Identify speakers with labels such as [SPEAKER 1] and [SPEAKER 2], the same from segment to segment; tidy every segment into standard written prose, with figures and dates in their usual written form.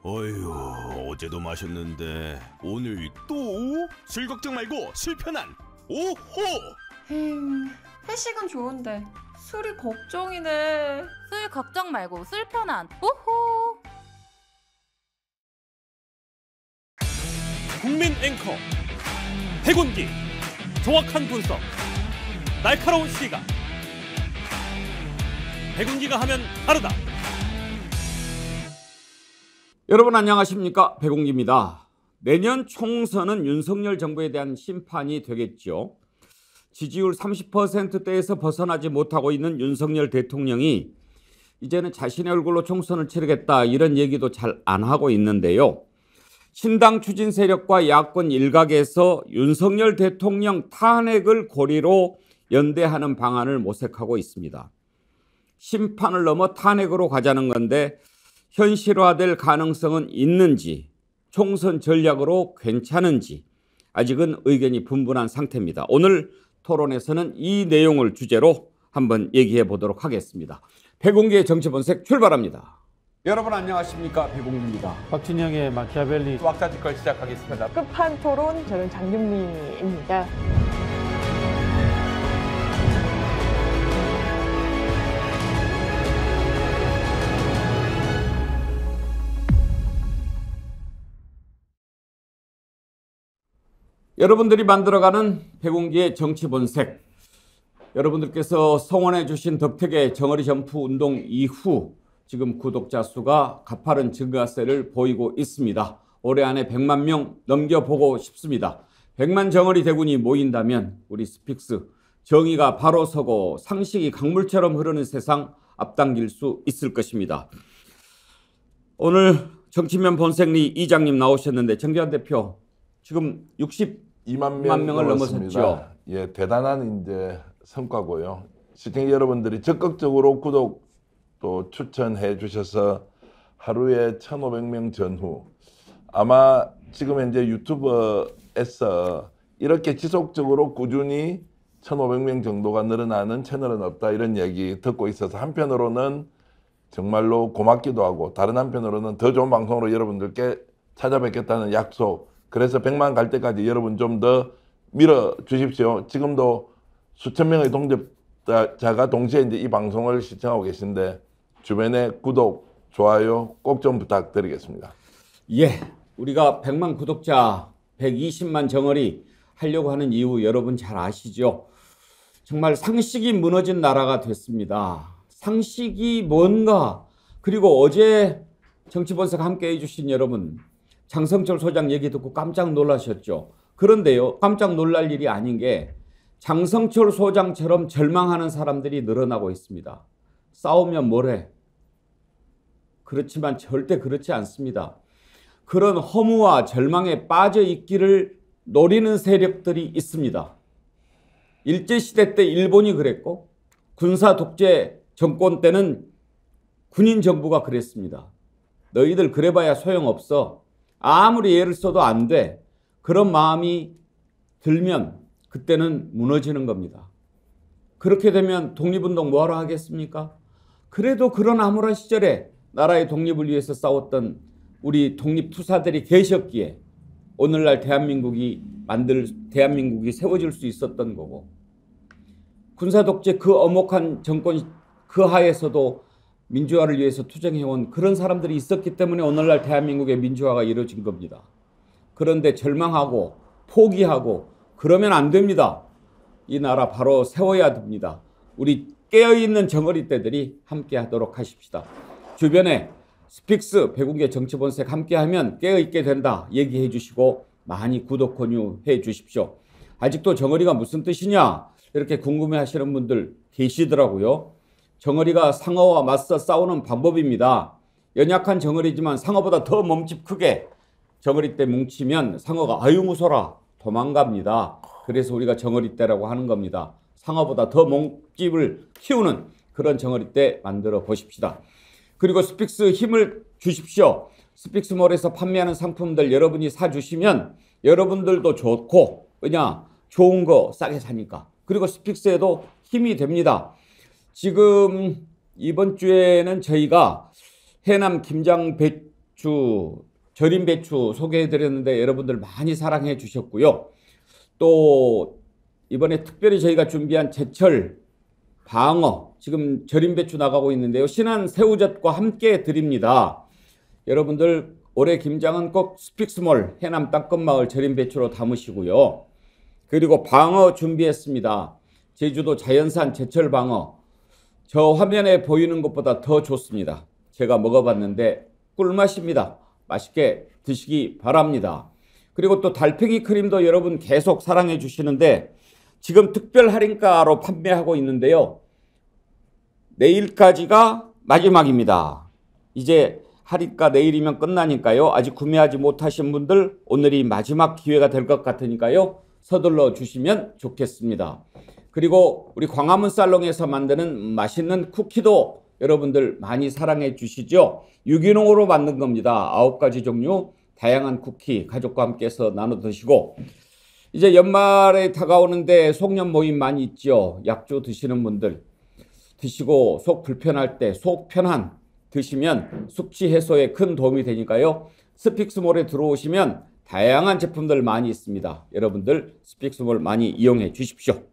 [SPEAKER 1] 어휴, 어제도 마셨는데 오늘 또? 술 걱정 말고 술 편한 오호!
[SPEAKER 2] 회식은 좋은데 술이 걱정이네.
[SPEAKER 3] 술 걱정 말고 술 편한 오호.
[SPEAKER 4] 국민 앵커 백운기, 정확한 분석, 날카로운 시각. 백운기가 하면 다르다.
[SPEAKER 5] 여러분 안녕하십니까, 백운기입니다. 내년 총선은 윤석열 정부에 대한 심판이 되겠죠. 지지율 30%대에서 벗어나지 못하고 있는 윤석열 대통령이 이제는 자신의 얼굴로 총선을 치르겠다 이런 얘기도 잘 안 하고 있는데요. 신당 추진 세력과 야권 일각에서 윤석열 대통령 탄핵을 고리로 연대하는 방안을 모색하고 있습니다. 심판을 넘어 탄핵으로 가자는 건데 현실화될 가능성은 있는지, 총선 전략으로 괜찮은지 아직은 의견이 분분한 상태입니다. 오늘 토론에서는 이 내용을 주제로 한번 얘기해 보도록 하겠습니다. 백운기의 정치본색 출발합니다. 여러분 안녕하십니까, 백운기입니다.
[SPEAKER 6] 박진영의 마키아벨리
[SPEAKER 7] 왁자지껄 시작하겠습니다.
[SPEAKER 8] 끝판 토론, 저는 장윤미입니다.
[SPEAKER 5] 여러분들이 만들어가는 백운기의 정치본색, 여러분들께서 성원해 주신 덕택의 정어리 점프 운동 이후 지금 구독자 수가 가파른 증가세를 보이고 있습니다. 올해 안에 100만 명 넘겨보고 싶습니다. 100만 정어리 대군이 모인다면 우리 스픽스 정의가 바로 서고 상식이 강물처럼 흐르는 세상 앞당길 수 있을 것입니다. 오늘 정치면 본색리 이장님 나오셨는데 정기환 대표 지금 62만 명을 넘어섰죠.
[SPEAKER 9] 예, 대단한 이제 성과고요. 시청자 여러분들이 적극적으로 구독 또 추천해 주셔서 하루에 1,500명 전후 아마 지금 현재 유튜버에서 이렇게 지속적으로 꾸준히 1,500명 정도가 늘어나는 채널은 없다 이런 얘기 듣고 있어서 한편으로는 정말로 고맙기도 하고 다른 한편으로는 더 좋은 방송으로 여러분들께 찾아뵙겠다는 약속, 그래서 100만 갈 때까지 여러분 좀 더 밀어주십시오. 지금도 수천 명의 동접자가 동시에 이제 이 방송을 시청하고 계신데 주변에 구독, 좋아요 꼭 좀 부탁드리겠습니다.
[SPEAKER 5] 예, 우리가 100만 구독자, 120만 정어리 하려고 하는 이유 여러분 잘 아시죠? 정말 상식이 무너진 나라가 됐습니다. 상식이 뭔가, 그리고 어제 정치본색 함께 해주신 여러분 장성철 소장 얘기 듣고 깜짝 놀라셨죠? 그런데요, 깜짝 놀랄 일이 아닌 게 장성철 소장처럼 절망하는 사람들이 늘어나고 있습니다. 싸우면 뭐래? 그렇지만 절대 그렇지 않습니다. 그런 허무와 절망에 빠져 있기를 노리는 세력들이 있습니다. 일제시대 때 일본이 그랬고 군사 독재 정권 때는 군인 정부가 그랬습니다. 너희들 그래봐야 소용없어. 아무리 애를 써도 안 돼. 그런 마음이 들면 그때는 무너지는 겁니다. 그렇게 되면 독립운동 뭐하러 하겠습니까? 그래도 그런 암울한 시절에 나라의 독립을 위해서 싸웠던 우리 독립투사들이 계셨기에 오늘날 대한민국이 세워질 수 있었던 거고, 군사독재 그 엄혹한 정권 그 하에서도 민주화를 위해서 투쟁해온 그런 사람들이 있었기 때문에 오늘날 대한민국의 민주화가 이루어진 겁니다. 그런데 절망하고 포기하고 그러면 안 됩니다. 이 나라 바로 세워야 됩니다. 우리 깨어있는 정어리떼들이 함께 하도록 하십시다. 주변에 스픽스 백운계 정치본색 함께하면 깨어있게 된다 얘기해 주시고 많이 구독 권유해 주십시오. 아직도 정어리가 무슨 뜻이냐 이렇게 궁금해 하시는 분들 계시더라고요. 정어리가 상어와 맞서 싸우는 방법입니다. 연약한 정어리지만 상어보다 더 몸집 크게 정어리 때 뭉치면 상어가 아유 무서라 도망갑니다. 그래서 우리가 정어리 떼라고 하는 겁니다. 상어보다 더 몸집을 키우는 그런 정어리 때 만들어 보십시다. 그리고 스픽스 힘을 주십시오. 스픽스몰에서 판매하는 상품들 여러분이 사주시면 여러분들도 좋고 왜냐 좋은 거 싸게 사니까. 그리고 스픽스에도 힘이 됩니다. 지금 이번 주에는 저희가 해남 김장 배추 절임 배추 소개해 드렸는데 여러분들 많이 사랑해 주셨고요. 또 이번에 특별히 저희가 준비한 제철 방어 지금 절임 배추 나가고 있는데요. 신안 새우젓과 함께 드립니다. 여러분들 올해 김장은 꼭 스픽스몰 해남 땅끝마을 절임 배추로 담으시고요. 그리고 방어 준비했습니다. 제주도 자연산 제철 방어 저 화면에 보이는 것보다 더 좋습니다. 제가 먹어봤는데 꿀맛입니다. 맛있게 드시기 바랍니다. 그리고 또 달팽이 크림도 여러분 계속 사랑해 주시는데 지금 특별 할인가로 판매하고 있는데요. 내일까지가 마지막입니다. 이제 할인가 내일이면 끝나니까요. 아직 구매하지 못하신 분들 오늘이 마지막 기회가 될 것 같으니까요. 서둘러 주시면 좋겠습니다. 그리고 우리 광화문 살롱에서 만드는 맛있는 쿠키도 여러분들 많이 사랑해 주시죠. 유기농으로 만든 겁니다. 9가지 종류 다양한 쿠키 가족과 함께해서 나눠 드시고 이제 연말에 다가오는데 송년 모임 많이 있죠. 약주 드시는 분들 드시고 속 불편할 때 속 편한 드시면 숙취 해소에 큰 도움이 되니까요. 스픽스몰에 들어오시면 다양한 제품들 많이 있습니다. 여러분들 스픽스몰 많이 이용해 주십시오.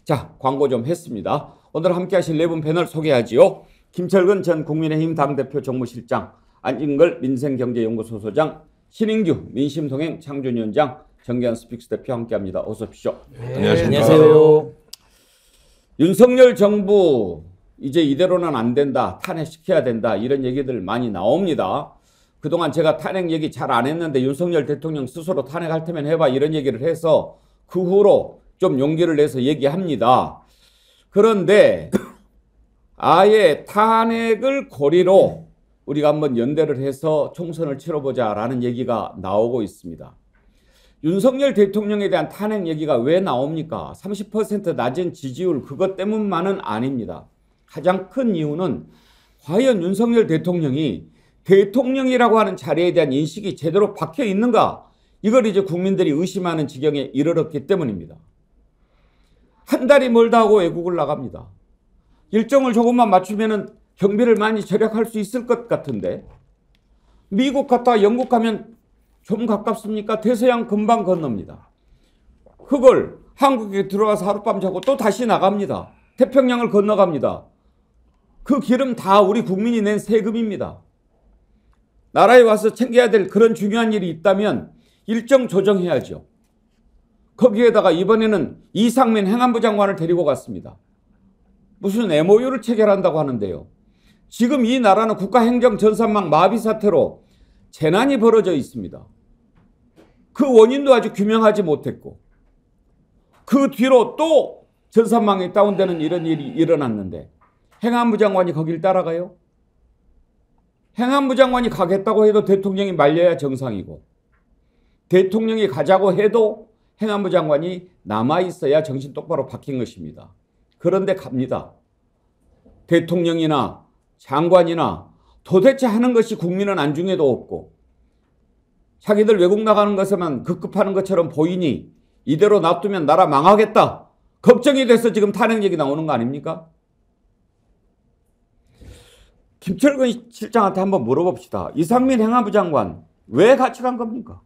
[SPEAKER 5] 자, 광고 좀 했습니다. 오늘 함께 하실 네 분 패널 소개하지요. 김철근 전 국민의힘 당대표 정무실장, 안진걸 민생경제연구소 소장, 신인규 민심동행 창준위원장, 정기환 스픽스 대표 함께합니다. 어서 오십시오.
[SPEAKER 9] 안녕하세요.
[SPEAKER 5] 윤석열 정부 이제 이대로는 안 된다. 탄핵시켜야 된다. 이런 얘기들 많이 나옵니다. 그동안 제가 탄핵 얘기 잘 안 했는데 윤석열 대통령 스스로 탄핵할 테면 해봐 이런 얘기를 해서 그 후로 좀 용기를 내서 얘기합니다. 그런데 아예 탄핵을 고리로 우리가 한번 연대를 해서 총선을 치러보자 라는 얘기가 나오고 있습니다. 윤석열 대통령에 대한 탄핵 얘기가 왜 나옵니까? 30% 낮은 지지율 그것 때문만은 아닙니다. 가장 큰 이유는 과연 윤석열 대통령이 대통령이라고 하는 자리에 대한 인식이 제대로 박혀 있는가? 이걸 이제 국민들이 의심하는 지경에 이르렀기 때문입니다. 한 달이 멀다 하고 외국을 나갑니다. 일정을 조금만 맞추면은 경비를 많이 절약할 수 있을 것 같은데 미국 갔다 영국 가면 좀 가깝습니까? 대서양 금방 건넙니다. 그걸 한국에 들어와서 하룻밤 자고 또 다시 나갑니다. 태평양을 건너갑니다. 그 기름 다 우리 국민이 낸 세금입니다. 나라에 와서 챙겨야 될 그런 중요한 일이 있다면 일정 조정해야죠. 거기에다가 이번에는 이상민 행안부 장관을 데리고 갔습니다. 무슨 MOU를 체결한다고 하는데요. 지금 이 나라는 국가행정 전산망 마비 사태로 재난이 벌어져 있습니다. 그 원인도 아직 규명하지 못했고 그 뒤로 또 전산망이 다운되는 이런 일이 일어났는데 행안부 장관이 거길 따라가요? 행안부 장관이 가겠다고 해도 대통령이 말려야 정상이고 대통령이 가자고 해도 행안부 장관이 남아있어야 정신 똑바로 박힌 것입니다. 그런데 갑니다. 대통령이나 장관이나 도대체 하는 것이 국민은 안중에도 없고 자기들 외국 나가는 것에만 급급하는 것처럼 보이니 이대로 놔두면 나라 망하겠다. 걱정이 돼서 지금 탄핵 얘기 나오는 거 아닙니까? 김철근 실장한테 한번 물어봅시다. 이상민 행안부 장관 왜 같이 간 겁니까?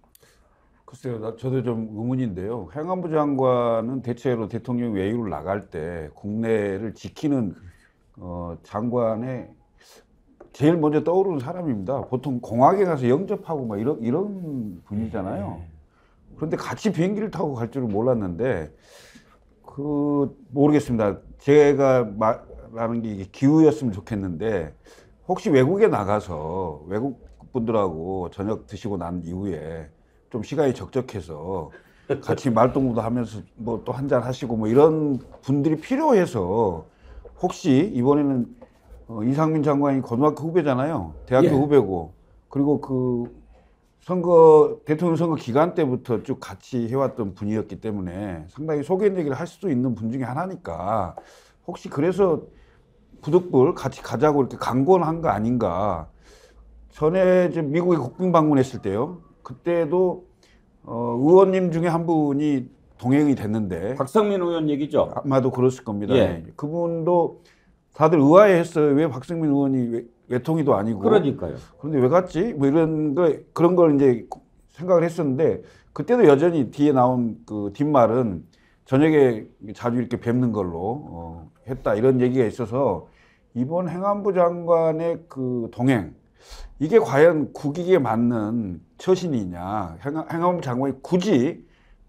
[SPEAKER 6] 글쎄요, 저도 좀 의문인데요. 행안부 장관은 대체로 대통령 외유를 나갈 때 국내를 지키는 장관의 제일 먼저 떠오르는 사람입니다. 보통 공항에 가서 영접하고 막 이런 분이잖아요. 그런데 같이 비행기를 타고 갈 줄은 몰랐는데 모르겠습니다. 제가 말하는 게 이게 기우였으면 좋겠는데 혹시 외국에 나가서 외국 분들하고 저녁 드시고 난 이후에 좀 시간이 적적해서 같이 말동무도 하면서 뭐 또 한잔 하시고 뭐 이런 분들이 필요해서 혹시 이번에는 이상민 장관이 고등학교 후배잖아요. 대학교
[SPEAKER 5] 예.
[SPEAKER 6] 후배고 그리고 그 선거 대통령 선거 기간 때부터 쭉 같이 해왔던 분이었기 때문에 상당히 소개내기를 할 수도 있는 분 중에 하나니까 혹시 그래서 부득불 같이 가자고 이렇게 강권을 한 거 아닌가. 전에 이제 미국에 국빈 방문했을 때요. 그때도 의원님 중에 한 분이 동행이 됐는데
[SPEAKER 5] 박성민 의원 얘기죠.
[SPEAKER 6] 아마도 그랬을 겁니다.
[SPEAKER 5] 예.
[SPEAKER 6] 그분도 다들 의아해했어요. 왜 박성민 의원이 외통이도 아니고.
[SPEAKER 5] 그러니까요.
[SPEAKER 6] 그런데 왜 갔지? 뭐 이런 거 그런 걸 이제 생각을 했었는데 그때도 여전히 뒤에 나온 그 뒷말은 저녁에 자주 이렇게 뵙는 걸로 했다 이런 얘기가 있어서 이번 행안부 장관의 그 동행 이게 과연 국익에 맞는 처신이냐? 행안부 장관이 굳이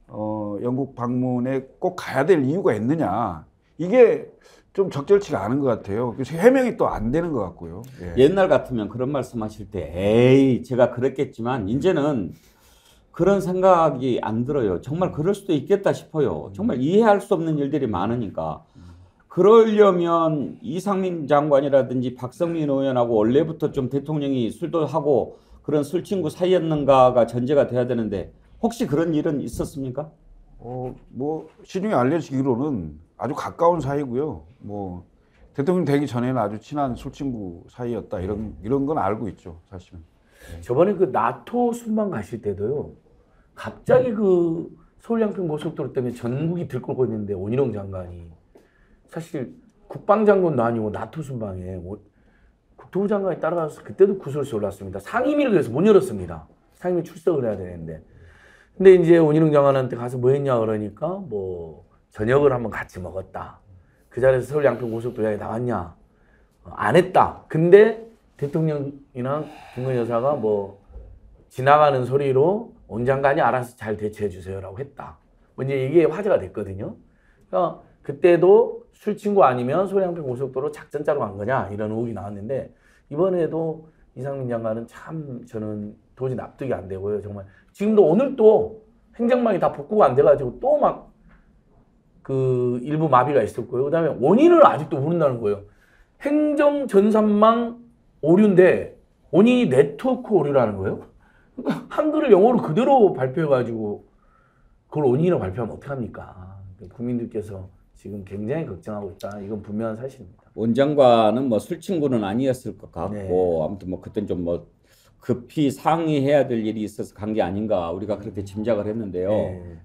[SPEAKER 6] 영국 방문에 꼭 가야 될 이유가 있느냐? 이게 좀 적절치가 않은 것 같아요. 그래서 해명이 또 안 되는 것 같고요. 예.
[SPEAKER 5] 옛날 같으면 그런 말씀하실 때 에이 제가 그랬겠지만 이제는 그런 생각이 안 들어요. 정말 그럴 수도 있겠다 싶어요. 정말 이해할 수 없는 일들이 많으니까. 그러려면 이상민 장관이라든지 박성민 의원하고 원래부터 좀 대통령이 술도 하고 그런 술친구 사이였는가가 전제가 돼야 되는데 혹시 그런 일은 있었습니까?
[SPEAKER 6] 뭐 시중에 알려지기로는 아주 가까운 사이고요. 뭐 대통령 되기 전에는 아주 친한 술친구 사이였다 이런 건 알고 있죠, 사실은.
[SPEAKER 7] 저번에 그 나토 순방 가실 때도요. 갑자기 그 서울 양평 고속도로 때문에 전국이 들끓고 있는데 원희룡 장관이 사실 국방장관도 아니고 나토 순방에 국토부 장관이 따라가서 그때도 구설수 올랐습니다. 상임위를 그래서 못 열었습니다. 상임위 출석을 해야 되는데. 근데 이제 원희룡 장관한테 가서 뭐 했냐 그러니까 뭐 저녁을 한번 같이 먹었다. 그 자리에서 서울 양평 고속도로에 나왔냐? 안 했다. 근데 대통령이나 김건희 여사가 뭐 지나가는 소리로 원 장관이 알아서 잘 대처해 주세요라고 했다. 뭐 이제 이게 화제가 됐거든요. 그러니까 그때도 술친구 아니면 서울 양평 고속도로 작전 짜러 간 거냐 이런 의혹이 나왔는데 이번에도 이상민 장관은 참 저는 도저히 납득이 안 되고요. 정말 지금도 오늘 또 행정망이 다 복구가 안 돼가지고 또 막 그 일부 마비가 있었고요. 그다음에 원인을 아직도 모른다는 거예요. 행정 전산망 오류인데 원인이 네트워크 오류라는 거예요. 그러니까 한글을 영어로 그대로 발표해가지고 그걸 원인이라고 발표하면 어떡합니까? 국민들께서 지금 굉장히 걱정하고 있다. 이건 분명한 사실입니다.
[SPEAKER 5] 원 장관은 뭐 술친구는 아니었을 것 같고
[SPEAKER 7] 네.
[SPEAKER 5] 아무튼 뭐 그땐 좀 뭐 급히 상의해야 될 일이 있어서 간 게 아닌가 우리가 그렇게 짐작을 했는데요.
[SPEAKER 7] 네.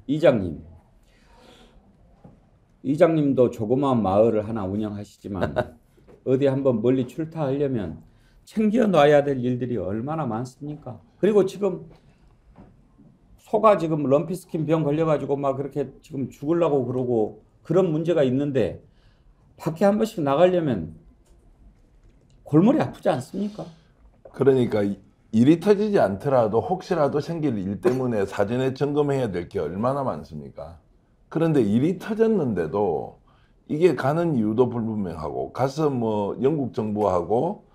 [SPEAKER 5] 이장님도 조그마한 마을을 하나 운영하시지만 어디 한번 멀리 출타하려면 챙겨놔야 될 일들이 얼마나 많습니까? 그리고 지금 소가 지금 럼피스킨 병 걸려가지고 막 그렇게 지금 죽으려고 그러고 그런 문제가 있는데 밖에 한 번씩 나가려면 골머리 아프지 않습니까?
[SPEAKER 9] 그러니까 일이 터지지 않더라도 혹시라도 생길 일 때문에 사전에 점검해야 될 게 얼마나 많습니까? 그런데 일이 터졌는데도 이게 가는 이유도 불분명하고 가서 뭐 영국 정부하고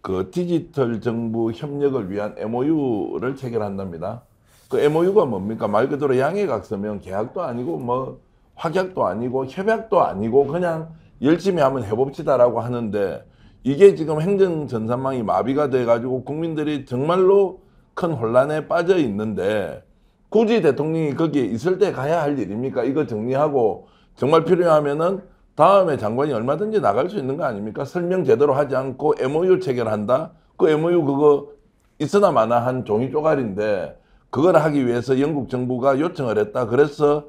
[SPEAKER 9] 그 디지털 정부 협력을 위한 MOU를 체결한답니다. 그 MOU가 뭡니까? 말 그대로 양해각서면 계약도 아니고 뭐 확약도 아니고 협약도 아니고 그냥 열심히 한번 해봅시다라고 하는데 이게 지금 행정 전산망이 마비가 돼가지고 국민들이 정말로 큰 혼란에 빠져 있는데 굳이 대통령이 거기에 있을 때 가야 할 일입니까? 이거 정리하고 정말 필요하면은 다음에 장관이 얼마든지 나갈 수 있는 거 아닙니까? 설명 제대로 하지 않고 MOU 체결한다? 그 MOU 그거 있으나 마나 한 종이 쪼가리인데 그걸 하기 위해서 영국 정부가 요청을 했다. 그래서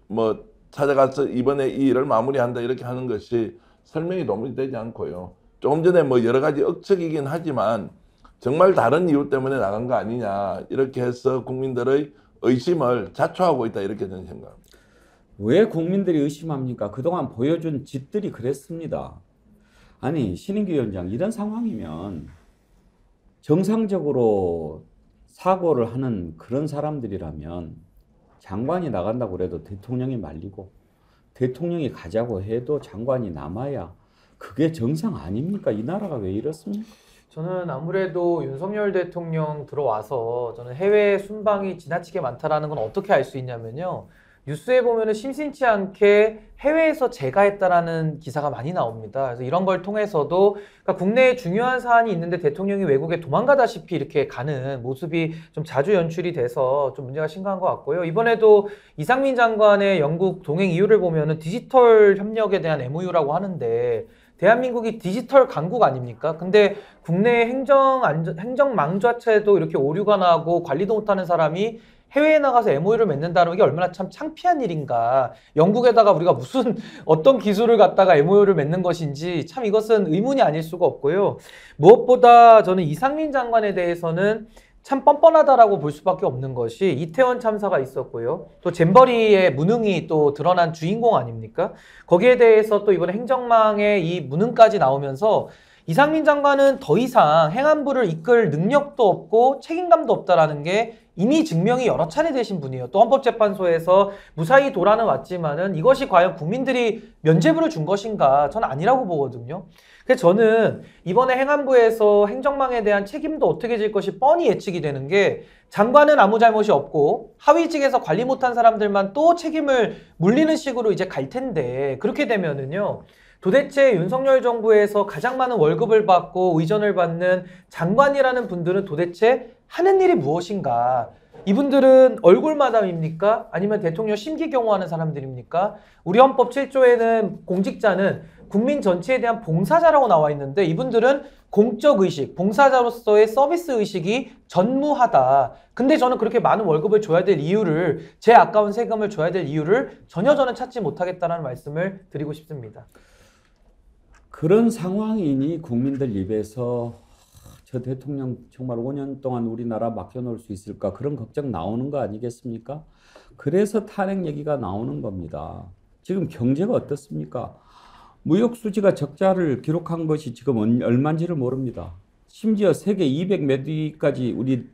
[SPEAKER 9] 뭐 찾아가서 이번에 이 일을 마무리한다 이렇게 하는 것이 설명이 도무지 되지 않고요. 조금 전에 뭐 여러 가지 억측이긴 하지만 정말 다른 이유 때문에 나간 거 아니냐 이렇게 해서 국민들의 의심을 자초하고 있다 이렇게 저는 생각합니다.
[SPEAKER 5] 왜 국민들이 의심합니까? 그동안 보여준 짓들이 그랬습니다. 아니 신인규 위원장 이런 상황이면 정상적으로 사고를 하는 그런 사람들이라면 장관이 나간다고 그래도 대통령이 말리고 대통령이 가자고 해도 장관이 남아야 그게 정상 아닙니까? 이 나라가 왜 이렇습니까?
[SPEAKER 10] 저는 아무래도 윤석열 대통령 들어와서 저는 해외 순방이 지나치게 많다라는 건 어떻게 알 수 있냐면요. 뉴스에 보면은 심심치 않게 해외에서 제가 했다라는 기사가 많이 나옵니다. 그래서 이런 걸 통해서도 그러니까 국내에 중요한 사안이 있는데 대통령이 외국에 도망가다시피 이렇게 가는 모습이 좀 자주 연출이 돼서 좀 문제가 심각한 것 같고요. 이번에도 이상민 장관의 영국 동행 이유를 보면은 디지털 협력에 대한 MOU라고 하는데 대한민국이 디지털 강국 아닙니까? 근데 국내 행정망 자체도 이렇게 오류가 나고 관리도 못하는 사람이 해외에 나가서 MOU를 맺는다는 게 얼마나 참 창피한 일인가. 영국에다가 우리가 무슨 어떤 기술을 갖다가 MOU를 맺는 것인지 참 이것은 의문이 아닐 수가 없고요. 무엇보다 저는 이상민 장관에 대해서는 참 뻔뻔하다라고 볼 수밖에 없는 것이 이태원 참사가 있었고요. 또 잼버리의 무능이 또 드러난 주인공 아닙니까? 거기에 대해서 또 이번에 행정망의 이 무능까지 나오면서 이상민 장관은 더 이상 행안부를 이끌 능력도 없고 책임감도 없다라는 게 이미 증명이 여러 차례 되신 분이에요. 또 헌법재판소에서 무사히 돌아는 왔지만은 이것이 과연 국민들이 면죄부를 준 것인가? 저는 아니라고 보거든요. 그래서 저는 이번에 행안부에서 행정망에 대한 책임도 어떻게 질 것이 뻔히 예측이 되는 게 장관은 아무 잘못이 없고 하위직에서 관리 못한 사람들만 또 책임을 물리는 식으로 이제 갈 텐데 그렇게 되면은요. 도대체 윤석열 정부에서 가장 많은 월급을 받고 의전을 받는 장관이라는 분들은 도대체 하는 일이 무엇인가? 이분들은 얼굴 마담입니까? 아니면 대통령 심기 경호하는 사람들입니까? 우리 헌법 7조에는 공직자는 국민 전체에 대한 봉사자라고 나와 있는데 이분들은 공적 의식, 봉사자로서의 서비스 의식이 전무하다. 근데 저는 그렇게 많은 월급을 줘야 될 이유를, 제 아까운 세금을 줘야 될 이유를 전혀 저는 찾지 못하겠다는 말씀을 드리고 싶습니다.
[SPEAKER 5] 그런 상황이니 국민들 입에서 저 대통령 정말 5년 동안 우리나라 맡겨놓을 수 있을까 그런 걱정 나오는 거 아니겠습니까? 그래서 탄핵 얘기가 나오는 겁니다. 지금 경제가 어떻습니까? 무역 수지가 적자를 기록한 것이 지금 얼마인지를 모릅니다. 심지어 세계 200 몇 위까지 우리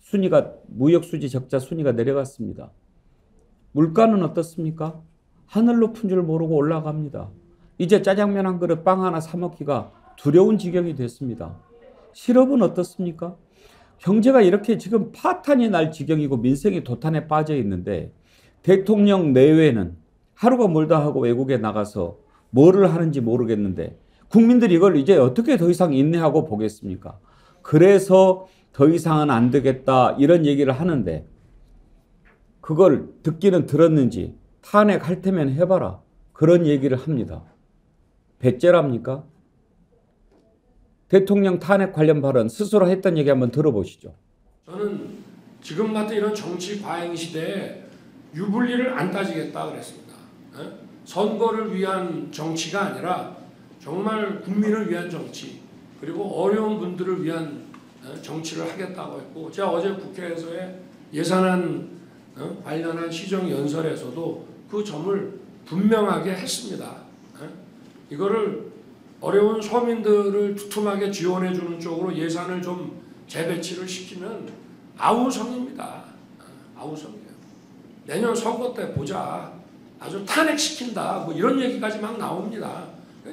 [SPEAKER 5] 순위가 무역 수지 적자 순위가 내려갔습니다. 물가는 어떻습니까? 하늘 높은 줄 모르고 올라갑니다. 이제 짜장면 한 그릇 빵 하나 사 먹기가 두려운 지경이 됐습니다. 실업은 어떻습니까? 경제가 이렇게 지금 파탄이 날 지경이고 민생이 도탄에 빠져 있는데 대통령 내외는 하루가 멀다 하고 외국에 나가서 뭐를 하는지 모르겠는데 국민들이 이걸 이제 어떻게 더 이상 인내하고 보겠습니까? 그래서 더 이상은 안 되겠다 이런 얘기를 하는데 그걸 듣기는 들었는지 탄핵할 테면 해봐라 그런 얘기를 합니다. 배째랍니까? 대통령 탄핵 관련 발언 스스로 했던 얘기 한번 들어보시죠.
[SPEAKER 11] 저는 지금 같은 이런 정치 과잉 시대에 유불리를 안 따지겠다 그랬습니다. 선거를 위한 정치가 아니라 정말 국민을 위한 정치 그리고 어려운 분들을 위한 정치를 하겠다고 했고 제가 어제 국회에서의 예산안 관련한 시정연설에서도 그 점을 분명하게 했습니다. 이거를 어려운 서민들을 두툼하게 지원해주는 쪽으로 예산을 좀 재배치를 시키면 아우성입니다. 아우성이에요. 내년 선거 때 보자. 아주 탄핵시킨다. 뭐 이런 얘기까지 막 나옵니다.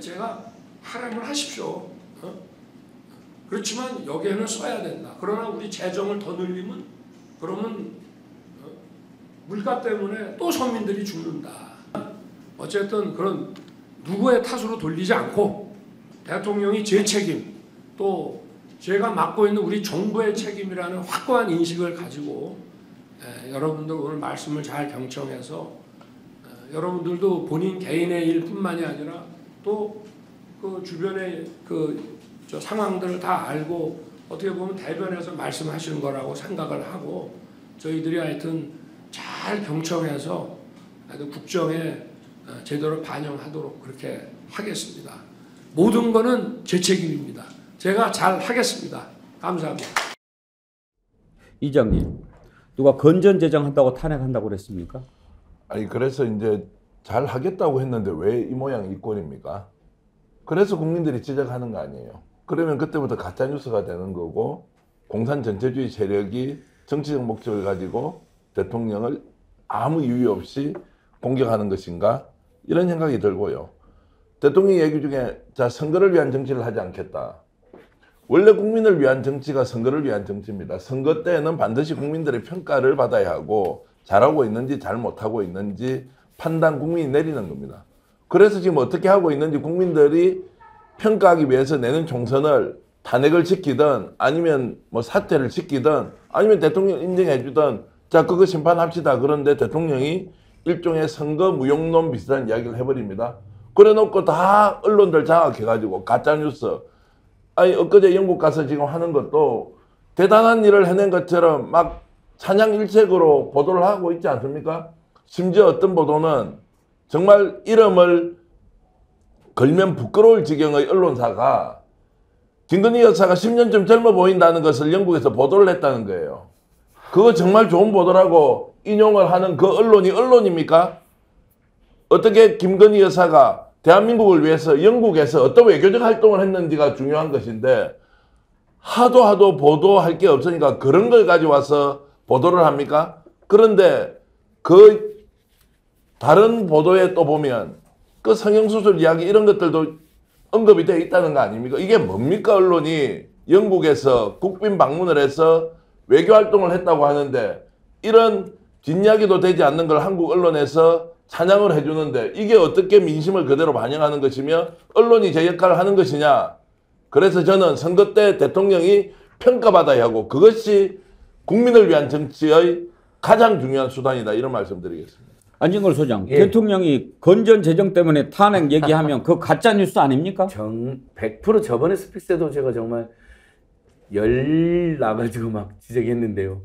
[SPEAKER 11] 제가 하라면 하십시오. 그렇지만 여기에는 써야 된다. 그러나 우리 재정을 더 늘리면 그러면 물가 때문에 또 서민들이 죽는다. 어쨌든 그런 누구의 탓으로 돌리지 않고 대통령이 제 책임 또 제가 맡고 있는 우리 정부의 책임이라는 확고한 인식을 가지고 여러분들 오늘 말씀을 잘 경청해서 여러분들도 본인 개인의 일뿐만이 아니라 또 그 주변의 저 상황들을 다 알고 어떻게 보면 대변해서 말씀하시는 거라고 생각을 하고 저희들이 하여튼 잘 경청해서 하여튼 국정에 제대로 반영하도록 그렇게 하겠습니다. 모든 거는 제 책임입니다. 제가 잘 하겠습니다. 감사합니다.
[SPEAKER 5] 이장님, 누가 건전재정한다고 탄핵한다고 그랬습니까?
[SPEAKER 9] 아니 그래서 이제 잘 하겠다고 했는데 왜 이 모양 이 꼴입니까? 그래서 국민들이 지적하는 거 아니에요. 그러면 그때부터 가짜뉴스가 되는 거고 공산 전체주의 세력이 정치적 목적을 가지고 대통령을 아무 이유 없이 공격하는 것인가? 이런 생각이 들고요. 대통령 얘기 중에 자 선거를 위한 정치를 하지 않겠다. 원래 국민을 위한 정치가 선거를 위한 정치입니다. 선거 때는 반드시 국민들의 평가를 받아야 하고 잘하고 있는지 잘못하고 있는지 판단 국민이 내리는 겁니다. 그래서 지금 어떻게 하고 있는지 국민들이 평가하기 위해서 내는 총선을 탄핵을 시키든 아니면 뭐 사퇴를 시키든 아니면 대통령 인정해 주든 자 그거 심판합시다. 그런데 대통령이 일종의 선거 무용론 비슷한 이야기를 해버립니다. 그래놓고 다 언론들 장악해가지고 가짜뉴스 아니 엊그제 영국 가서 지금 하는 것도 대단한 일을 해낸 것처럼 막 찬양일색으로 보도를 하고 있지 않습니까? 심지어 어떤 보도는 정말 이름을 걸면 부끄러울 지경의 언론사가 김건희 여사가 10년쯤 젊어 보인다는 것을 영국에서 보도를 했다는 거예요. 그거 정말 좋은 보도라고 인용을 하는 그 언론이 언론입니까? 어떻게 김건희 여사가 대한민국을 위해서 영국에서 어떤 외교적 활동을 했는지가 중요한 것인데 하도 보도할 게 없으니까 그런 걸 가져와서 보도를 합니까? 그런데 그 다른 보도에 또 보면 그 성형수술 이야기 이런 것들도 언급이 되어 있다는 거 아닙니까? 이게 뭡니까? 언론이 영국에서 국빈 방문을 해서 외교활동을 했다고 하는데 이런 뒷이야기도 되지 않는 걸 한국 언론에서 찬양을 해주는데 이게 어떻게 민심을 그대로 반영하는 것이며 언론이 제 역할을 하는 것이냐. 그래서 저는 선거 때 대통령이 평가받아야 하고 그것이 국민을 위한 정치의 가장 중요한 수단이다. 이런 말씀 드리겠습니다.
[SPEAKER 5] 안진걸 소장,
[SPEAKER 7] 예.
[SPEAKER 5] 대통령이 건전 재정 때문에 탄핵 얘기하면 그 가짜 뉴스 아닙니까?
[SPEAKER 7] 100% 저번에 스피치 때도 제가 정말 열 나가지고 막 지적했는데요.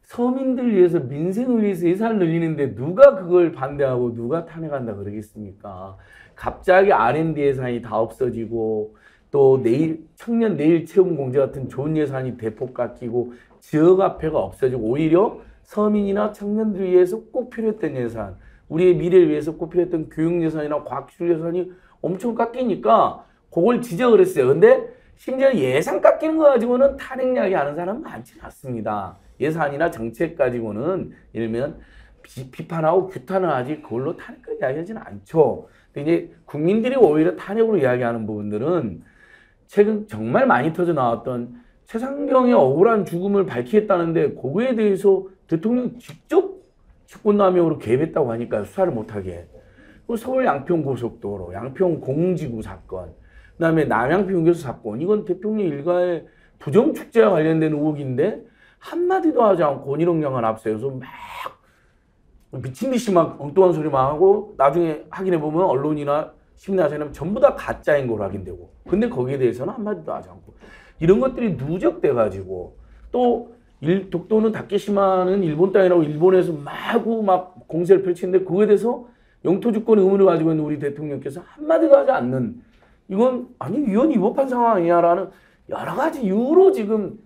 [SPEAKER 7] 서민들 위해서 민생을 위해서 예산을 늘리는데 누가 그걸 반대하고 누가 탄핵한다 그러겠습니까? 갑자기 R&D 예산이 다 없어지고 또 내일 청년 내일 채용 공제 같은 좋은 예산이 대폭 깎이고 지역화폐가 없어지고 오히려 서민이나 청년들 위해서 꼭 필요했던 예산, 우리의 미래를 위해서 꼭 필요했던 교육 예산이나 과학기술 예산이 엄청 깎이니까 그걸 지적을 했어요. 근데 심지어 예산 깎이는 거 가지고는 탄핵 이야기 하는 사람은 많지 않습니다. 예산이나 정책 가지고는 예를 들면 비판하고 규탄을 하지 그걸로 탄핵을 이야기하지는 않죠. 근데 이제 국민들이 오히려 탄핵으로 이야기하는 부분들은 최근 정말 많이 터져 나왔던 최상병의 억울한 죽음을 밝히겠다는데 그거에 대해서 대통령이 직접 직권남용으로 개입했다고 하니까 수사를 못하게. 서울 양평고속도로, 양평공지구 사건, 그다음에 남양평 휴게소 사건, 이건 대통령 일가의 부정축제와 관련된 의혹인데 한마디도 하지 않고 원희룡 장관 앞세워서 막 미친 듯이 막 엉뚱한 소리만 하고 나중에 확인해보면 언론이나 시민단체는 전부 다 가짜인 걸로 확인되고 근데 거기에 대해서는 한마디도 하지 않고 이런 것들이 누적돼가지고 또 독도는 다케시마는 일본 땅이라고 일본에서 마구 막 공세를 펼치는데 그거에 대해서 영토주권 의무를 가지고 있는 우리 대통령께서 한마디도 하지 않는 이건 아니 위헌 위법한 상황 아니냐라는 여러 가지 이유로 지금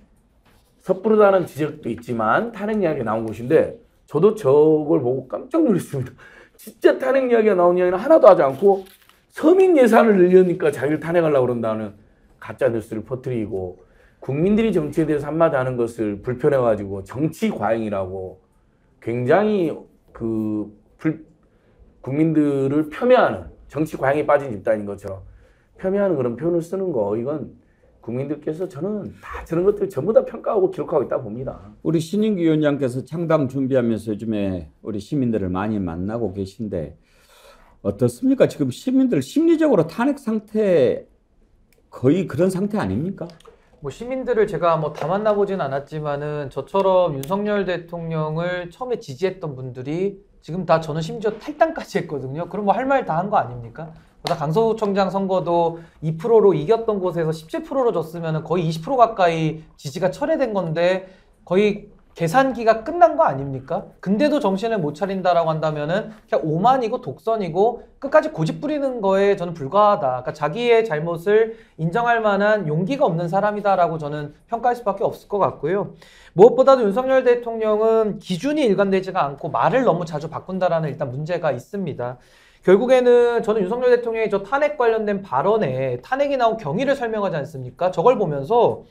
[SPEAKER 7] 섣부르다는 지적도 있지만 탄핵 이야기가 나온 것인데 저도 저걸 보고 깜짝 놀랐습니다. 진짜 탄핵 이야기가 나온 이야기는 하나도 하지 않고 서민 예산을 늘리니까 자기를 탄핵하려고 그런다는 가짜 뉴스를 퍼뜨리고 국민들이 정치에 대해서 한마디 하는 것을 불편해가지고 정치 과잉이라고 굉장히 국민들을 폄훼하는 정치 과잉에 빠진 집단인 것처럼 폄훼하는 그런 표현을 쓰는 거 이건 국민들께서 저는 다 저런 것들 전부 다 평가하고 기록하고 있다 봅니다.
[SPEAKER 5] 우리 신인규 위원장께서 창당 준비하면서 요즘에 우리 시민들을 많이 만나고 계신데 어떻습니까? 지금 시민들 심리적으로 탄핵 상태 거의 그런 상태 아닙니까?
[SPEAKER 10] 뭐 시민들을 제가 뭐 다 만나보진 않았지만은 저처럼 윤석열 대통령을 처음에 지지했던 분들이 지금 다 저는 심지어 탈당까지 했거든요. 그럼 뭐 할 말 다 한 거 아닙니까? 강서구청장 선거도 2%로 이겼던 곳에서 17%로 졌으면 거의 20% 가까이 지지가 철회된 건데 거의 계산기가 끝난 거 아닙니까? 근데도 정신을 못 차린다라고 한다면은 그냥 오만이고 독선이고 끝까지 고집 부리는 거에 저는 불과하다. 그러니까 자기의 잘못을 인정할 만한 용기가 없는 사람이다라고 저는 평가할 수밖에 없을 것 같고요. 무엇보다도 윤석열 대통령은 기준이 일관되지가 않고 말을 너무 자주 바꾼다라는 일단 문제가 있습니다. 결국에는 저는 윤석열 대통령의 저 탄핵 관련된 발언에 탄핵이 나온 경위를 설명하지 않습니까? 저걸 보면서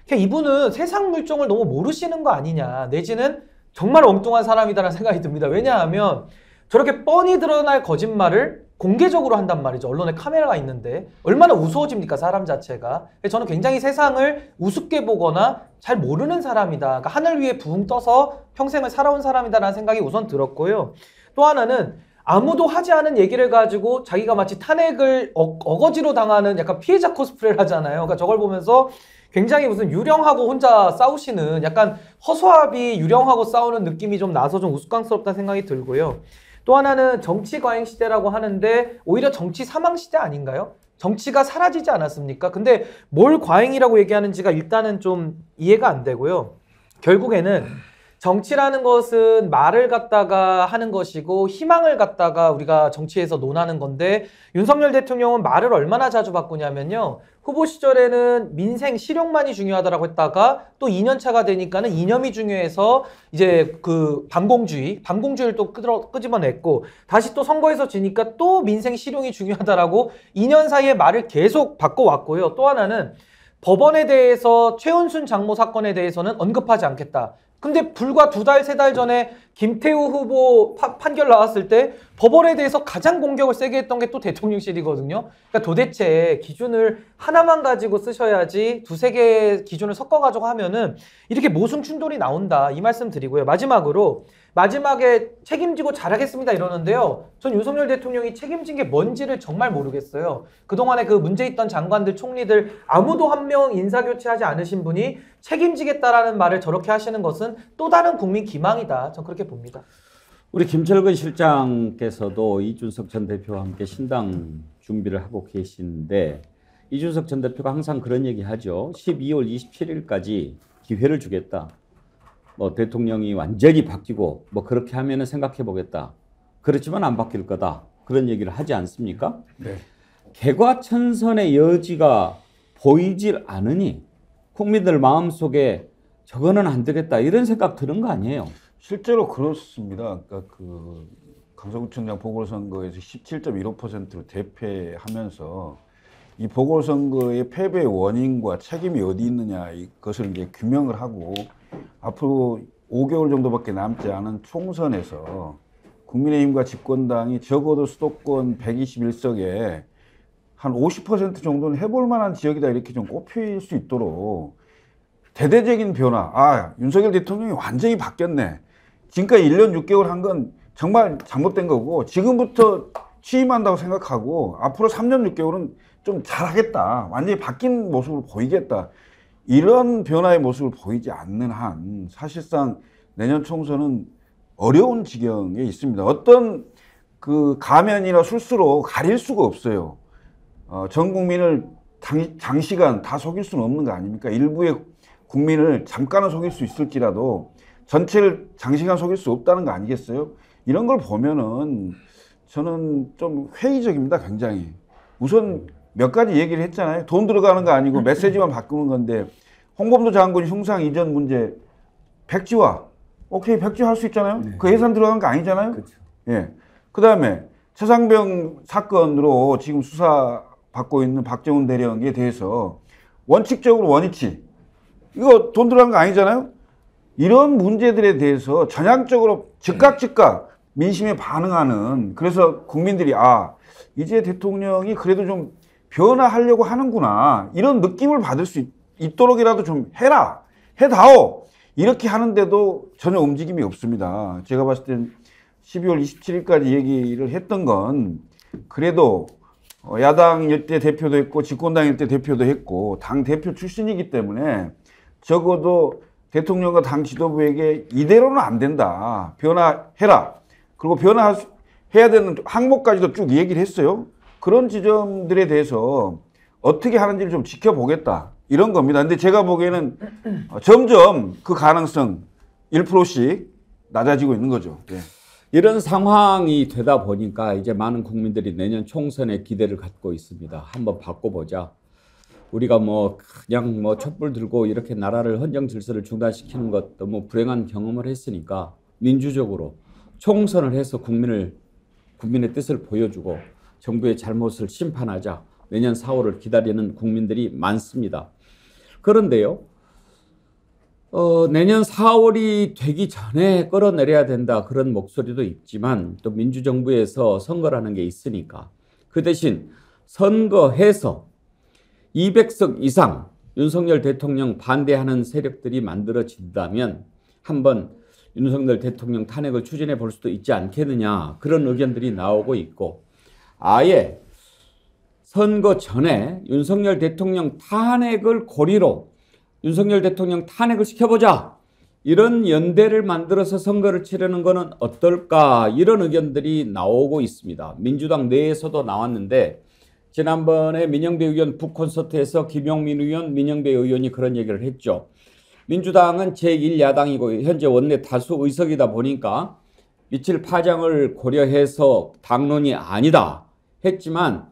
[SPEAKER 10] 그냥 이분은 세상 물정을 너무 모르시는 거 아니냐 내지는 정말 엉뚱한 사람이다라는 생각이 듭니다. 왜냐하면 저렇게 뻔히 드러날 거짓말을 공개적으로 한단 말이죠. 언론에 카메라가 있는데 얼마나 우스워집니까, 사람 자체가. 저는 굉장히 세상을 우습게 보거나 잘 모르는 사람이다. 그러니까 하늘 위에 붕 떠서 평생을 살아온 사람이다라는 생각이 우선 들었고요. 또 하나는 아무도 하지 않은 얘기를 가지고 자기가 마치 탄핵을 어거지로 당하는 약간 피해자 코스프레를 하잖아요. 그러니까 저걸 보면서 굉장히 무슨 유령하고 혼자 싸우시는 약간 허수아비 유령하고 싸우는 느낌이 좀 나서 좀 우스꽝스럽다는 생각이 들고요. 또 하나는 정치 과잉 시대라고 하는데 오히려 정치 사망 시대 아닌가요? 정치가 사라지지 않았습니까? 근데 뭘 과잉이라고 얘기하는지가 일단은 좀 이해가 안 되고요. 결국에는 정치라는 것은 말을 갖다가 하는 것이고 희망을 갖다가 우리가 정치에서 논하는 건데 윤석열 대통령은 말을 얼마나 자주 바꾸냐면요. 후보 시절에는 민생 실용만이 중요하다라고 했다가 또 2년 차가 되니까는 이념이 중요해서 이제 그 반공주의를 또 끄집어냈고 다시 또 선거에서 지니까 또 민생 실용이 중요하다라고 2년 사이에 말을 계속 바꿔왔고요. 또 하나는 법원에 대해서 최은순 장모 사건에 대해서는 언급하지 않겠다. 근데 불과 2달, 3달 전에 김태우 후보 판결 나왔을 때 법원에 대해서 가장 공격을 세게 했던 게 또 대통령실이거든요. 그러니까 도대체 기준을 하나만 가지고 쓰셔야지 2-3개의 기준을 섞어가지고 하면은 이렇게 모순 충돌이 나온다. 이 말씀 드리고요. 마지막에 책임지고 잘하겠습니다 이러는데요. 전 윤석열 대통령이 책임진 게 뭔지를 정말 모르겠어요. 그동안에 그 문제 있던 장관들, 총리들 아무도 한 명 인사교체하지 않으신 분이 책임지겠다라는 말을 저렇게 하시는 것은 또 다른 국민 기망이다. 전 그렇게 봅니다.
[SPEAKER 5] 우리 김철근 실장께서도 이준석 전 대표와 함께 신당 준비를 하고 계신데 이준석 전 대표가 항상 그런 얘기 하죠. 12월 27일까지 기회를 주겠다. 뭐 대통령이 완전히 바뀌고 뭐 그렇게 하면은 생각해 보겠다. 그렇지만 안 바뀔 거다. 그런 얘기를 하지 않습니까?
[SPEAKER 6] 네.
[SPEAKER 5] 개과천선의 여지가 보이질 않으니 국민들 마음속에 저거는 안 되겠다 이런 생각 드는 거 아니에요?
[SPEAKER 6] 실제로 그렇습니다. 그러니까 그 강서구청장 보궐선거에서 17.15%로 대패하면서 이 보궐선거의 패배의 원인과 책임이 어디 있느냐 이것을 이제 규명을 하고 앞으로 5개월 정도밖에 남지 않은 총선에서 국민의힘과 집권당이 적어도 수도권 121석에 한 50% 정도는 해볼 만한 지역이다 이렇게 좀 꼽힐 수 있도록 대대적인 변화. 윤석열 대통령이 완전히 바뀌었네. 지금까지 1년 6개월 한 건 정말 잘못된 거고 지금부터 취임한다고 생각하고 앞으로 3년 6개월은 좀 잘하겠다. 완전히 바뀐 모습을 보이겠다. 이런 변화의 모습을 보이지 않는 한 사실상 내년 총선은 어려운 지경에 있습니다. 어떤 그 가면이나 술수로 가릴 수가 없어요. 전 국민을 장시간 다 속일 수는 없는 거 아닙니까? 일부의 국민을 잠깐은 속일 수 있을지라도 전체를 장시간 속일 수 없다는 거 아니겠어요? 이런 걸 보면은 저는 좀 회의적입니다, 굉장히. 우선 몇 가지 얘기를 했잖아요. 돈 들어가는 거 아니고 메시지만 바꾸는 건데 홍범도 장군 흉상 이전 문제 백지화. 오케이, 백지화 할 수 있잖아요.
[SPEAKER 5] 네.
[SPEAKER 6] 그 예산 들어간 거 아니잖아요.
[SPEAKER 5] 그렇죠.
[SPEAKER 6] 예. 그 다음에 최상병 사건으로 지금 수사받고 있는 박정훈 대령에 대해서 원칙적으로 원위치. 이거 돈 들어간 거 아니잖아요. 이런 문제들에 대해서 전향적으로 즉각 민심에 반응하는, 그래서 국민들이 이제 대통령이 그래도 좀 변화하려고 하는구나 이런 느낌을 받을 수 있도록이라도 좀 해다오 이렇게 하는데도 전혀 움직임이 없습니다. 제가 봤을 땐 12월 27일까지 얘기를 했던 건 그래도 야당 때 대표도 했고 집권당일 때 대표도 했고 당 대표 출신이기 때문에 적어도 대통령과 당 지도부에게 이대로는 안 된다. 변화해라. 그리고 변화해야 되는 항목까지도 쭉 얘기를 했어요. 그런 지점들에 대해서 어떻게 하는지를 좀 지켜보겠다. 이런 겁니다. 근데 제가 보기에는 점점 그 가능성 1%씩 낮아지고 있는 거죠. 네.
[SPEAKER 5] 이런 상황이 되다 보니까 이제 많은 국민들이 내년 총선에 기대를 갖고 있습니다. 한번 바꿔보자. 우리가 그냥 촛불 들고 이렇게 나라를 헌정 질서를 중단시키는 것 너무 불행한 경험을 했으니까 민주적으로 총선을 해서 국민의 뜻을 보여주고 정부의 잘못을 심판하자. 내년 4월을 기다리는 국민들이 많습니다. 그런데요, 내년 4월이 되기 전에 끌어내려야 된다 그런 목소리도 있지만 또 민주정부에서 선거를 하는 게 있으니까 그 대신 선거해서 200석 이상 윤석열 대통령 반대하는 세력들이 만들어진다면 한번 윤석열 대통령 탄핵을 추진해 볼 수도 있지 않겠느냐 그런 의견들이 나오고 있고 아예 선거 전에 윤석열 대통령 탄핵을 고리로 윤석열 대통령 탄핵을 시켜보자 이런 연대를 만들어서 선거를 치르는 것은 어떨까 이런 의견들이 나오고 있습니다. 민주당 내에서도 나왔는데 지난번에 민영배 의원 북콘서트에서 김용민 의원, 민영배 의원이 그런 얘기를 했죠. 민주당은 제1야당이고 현재 원내 다수 의석이다 보니까 미칠 파장을 고려해서 당론이 아니다 했지만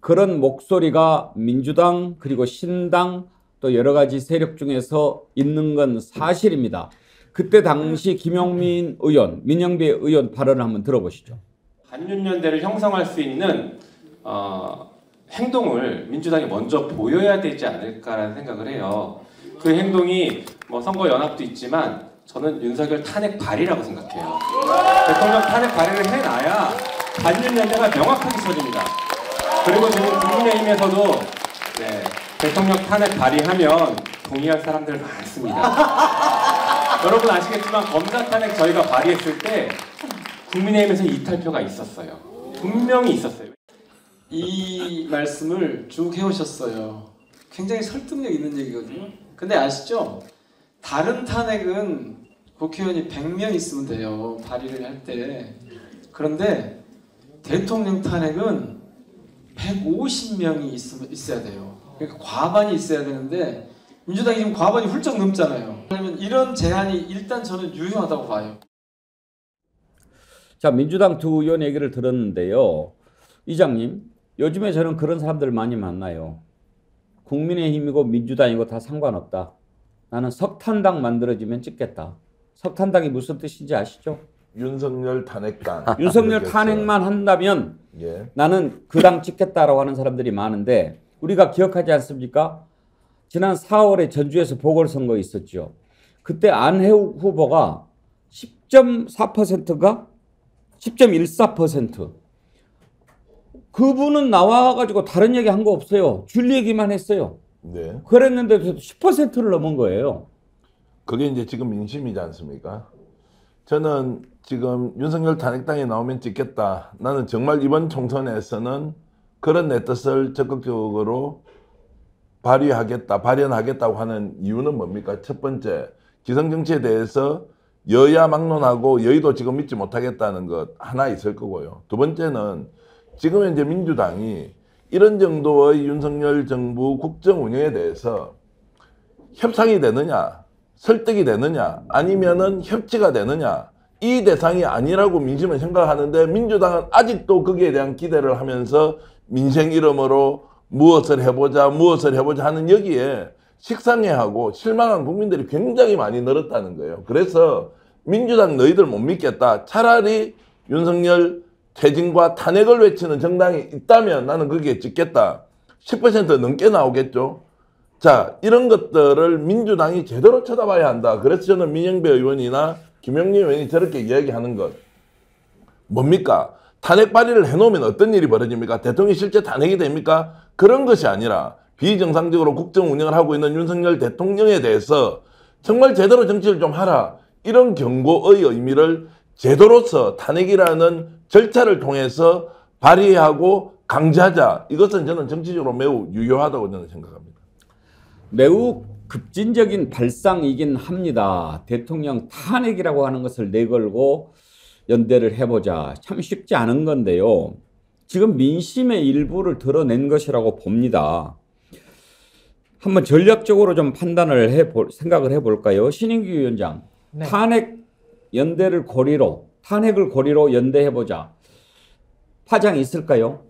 [SPEAKER 5] 그런 목소리가 민주당 그리고 신당 또 여러 가지 세력 중에서 있는 건 사실입니다. 그때 당시 김용민 의원, 민영배 의원 발언을 한번 들어보시죠.
[SPEAKER 12] 반윤연대를 형성할 수 있는 행동을 민주당이 먼저 보여야 되지 않을까라는 생각을 해요. 그 행동이 뭐 선거 연합도 있지만 저는 윤석열 탄핵 발의라고 생각해요. 대통령 탄핵 발의를 해놔야 반윤연대가 명확하게 서집니다. 그리고 지금 국민의힘에서도 네, 대통령 탄핵 발의하면 동의할 사람들 많습니다. 여러분 아시겠지만 검사 탄핵 저희가 발의했을 때 국민의힘에서 이탈표가 있었어요. 분명히 있었어요.
[SPEAKER 13] 이 말씀을 쭉 해오셨어요. 굉장히 설득력 있는 얘기거든요. 근데 아시죠? 다른 탄핵은 국회의원이 100명 있으면 돼요. 발의를 할 때. 그런데 대통령 탄핵은 150명이 있어야 돼요. 그러니까 과반이 있어야 되는데 민주당이 지금 과반이 훌쩍 넘잖아요. 그러면 이런 제한이 일단 저는 유효하다고 봐요.
[SPEAKER 5] 자, 민주당 두 의원 얘기를 들었는데요. 이장님, 요즘에 저는 그런 사람들 많이 만나요. 국민의힘이고 민주당이고 다 상관없다. 나는 석탄당 만들어지면 찍겠다. 석탄당이 무슨 뜻인지 아시죠?
[SPEAKER 9] 윤석열 탄핵당.
[SPEAKER 5] 윤석열 탄핵만 한다면
[SPEAKER 9] 예.
[SPEAKER 5] 나는 그 당 찍겠다라고 하는 사람들이 많은데 우리가 기억하지 않습니까? 지난 4월에 전주에서 보궐선거 있었죠. 그때 안혜욱 후보가 10.4%가 10.14%. 그분은 나와가지고 다른 얘기 한 거 없어요. 줄 얘기만 했어요.
[SPEAKER 9] 네.
[SPEAKER 5] 그랬는데도 10%를 넘은 거예요.
[SPEAKER 9] 그게 이제 지금 민심이지 않습니까? 저는 지금 윤석열 탄핵당이 나오면 찍겠다. 나는 정말 이번 총선에서는 그런 내 뜻을 적극적으로 발현하겠다고 하는 이유는 뭡니까? 첫 번째, 기성정치에 대해서 여야 막론하고 여의도 지금 믿지 못하겠다는 것 하나 있을 거고요. 두 번째는 지금 현재 민주당이 이런 정도의 윤석열 정부 국정 운영에 대해서 협상이 되느냐, 설득이 되느냐, 아니면은 협치가 되느냐, 이 대상이 아니라고 민심은 생각하는데 민주당은 아직도 거기에 대한 기대를 하면서 민생 이름으로 무엇을 해보자 하는 여기에 식상해하고 실망한 국민들이 굉장히 많이 늘었다는 거예요. 그래서 민주당 너희들 못 믿겠다. 차라리 윤석열 퇴진과 탄핵을 외치는 정당이 있다면 나는 거기에 찍겠다. 10% 넘게 나오겠죠. 자, 이런 것들을 민주당이 제대로 쳐다봐야 한다. 그래서 저는 민영배 의원이나 김영민 의원이 저렇게 이야기하는 것 뭡니까? 탄핵 발의를 해놓으면 어떤 일이 벌어집니까? 대통령이 실제 탄핵이 됩니까? 그런 것이 아니라 비정상적으로 국정 운영을 하고 있는 윤석열 대통령에 대해서 정말 제대로 정치를 좀 하라. 이런 경고의 의미를 제도로서 탄핵이라는 절차를 통해서 발의하고 강제하자. 이것은 저는 정치적으로 매우 유효하다고 저는 생각합니다.
[SPEAKER 5] 매우 급진적인 발상이긴 합니다. 대통령 탄핵이라고 하는 것을 내걸고 연대를 해보자. 참 쉽지 않은 건데요. 지금 민심의 일부를 드러낸 것이라고 봅니다. 한번 전략적으로 좀 생각을 해볼까요? 신인규 위원장,
[SPEAKER 10] 네.
[SPEAKER 5] 탄핵을 고리로 연대해보자. 파장이 있을까요?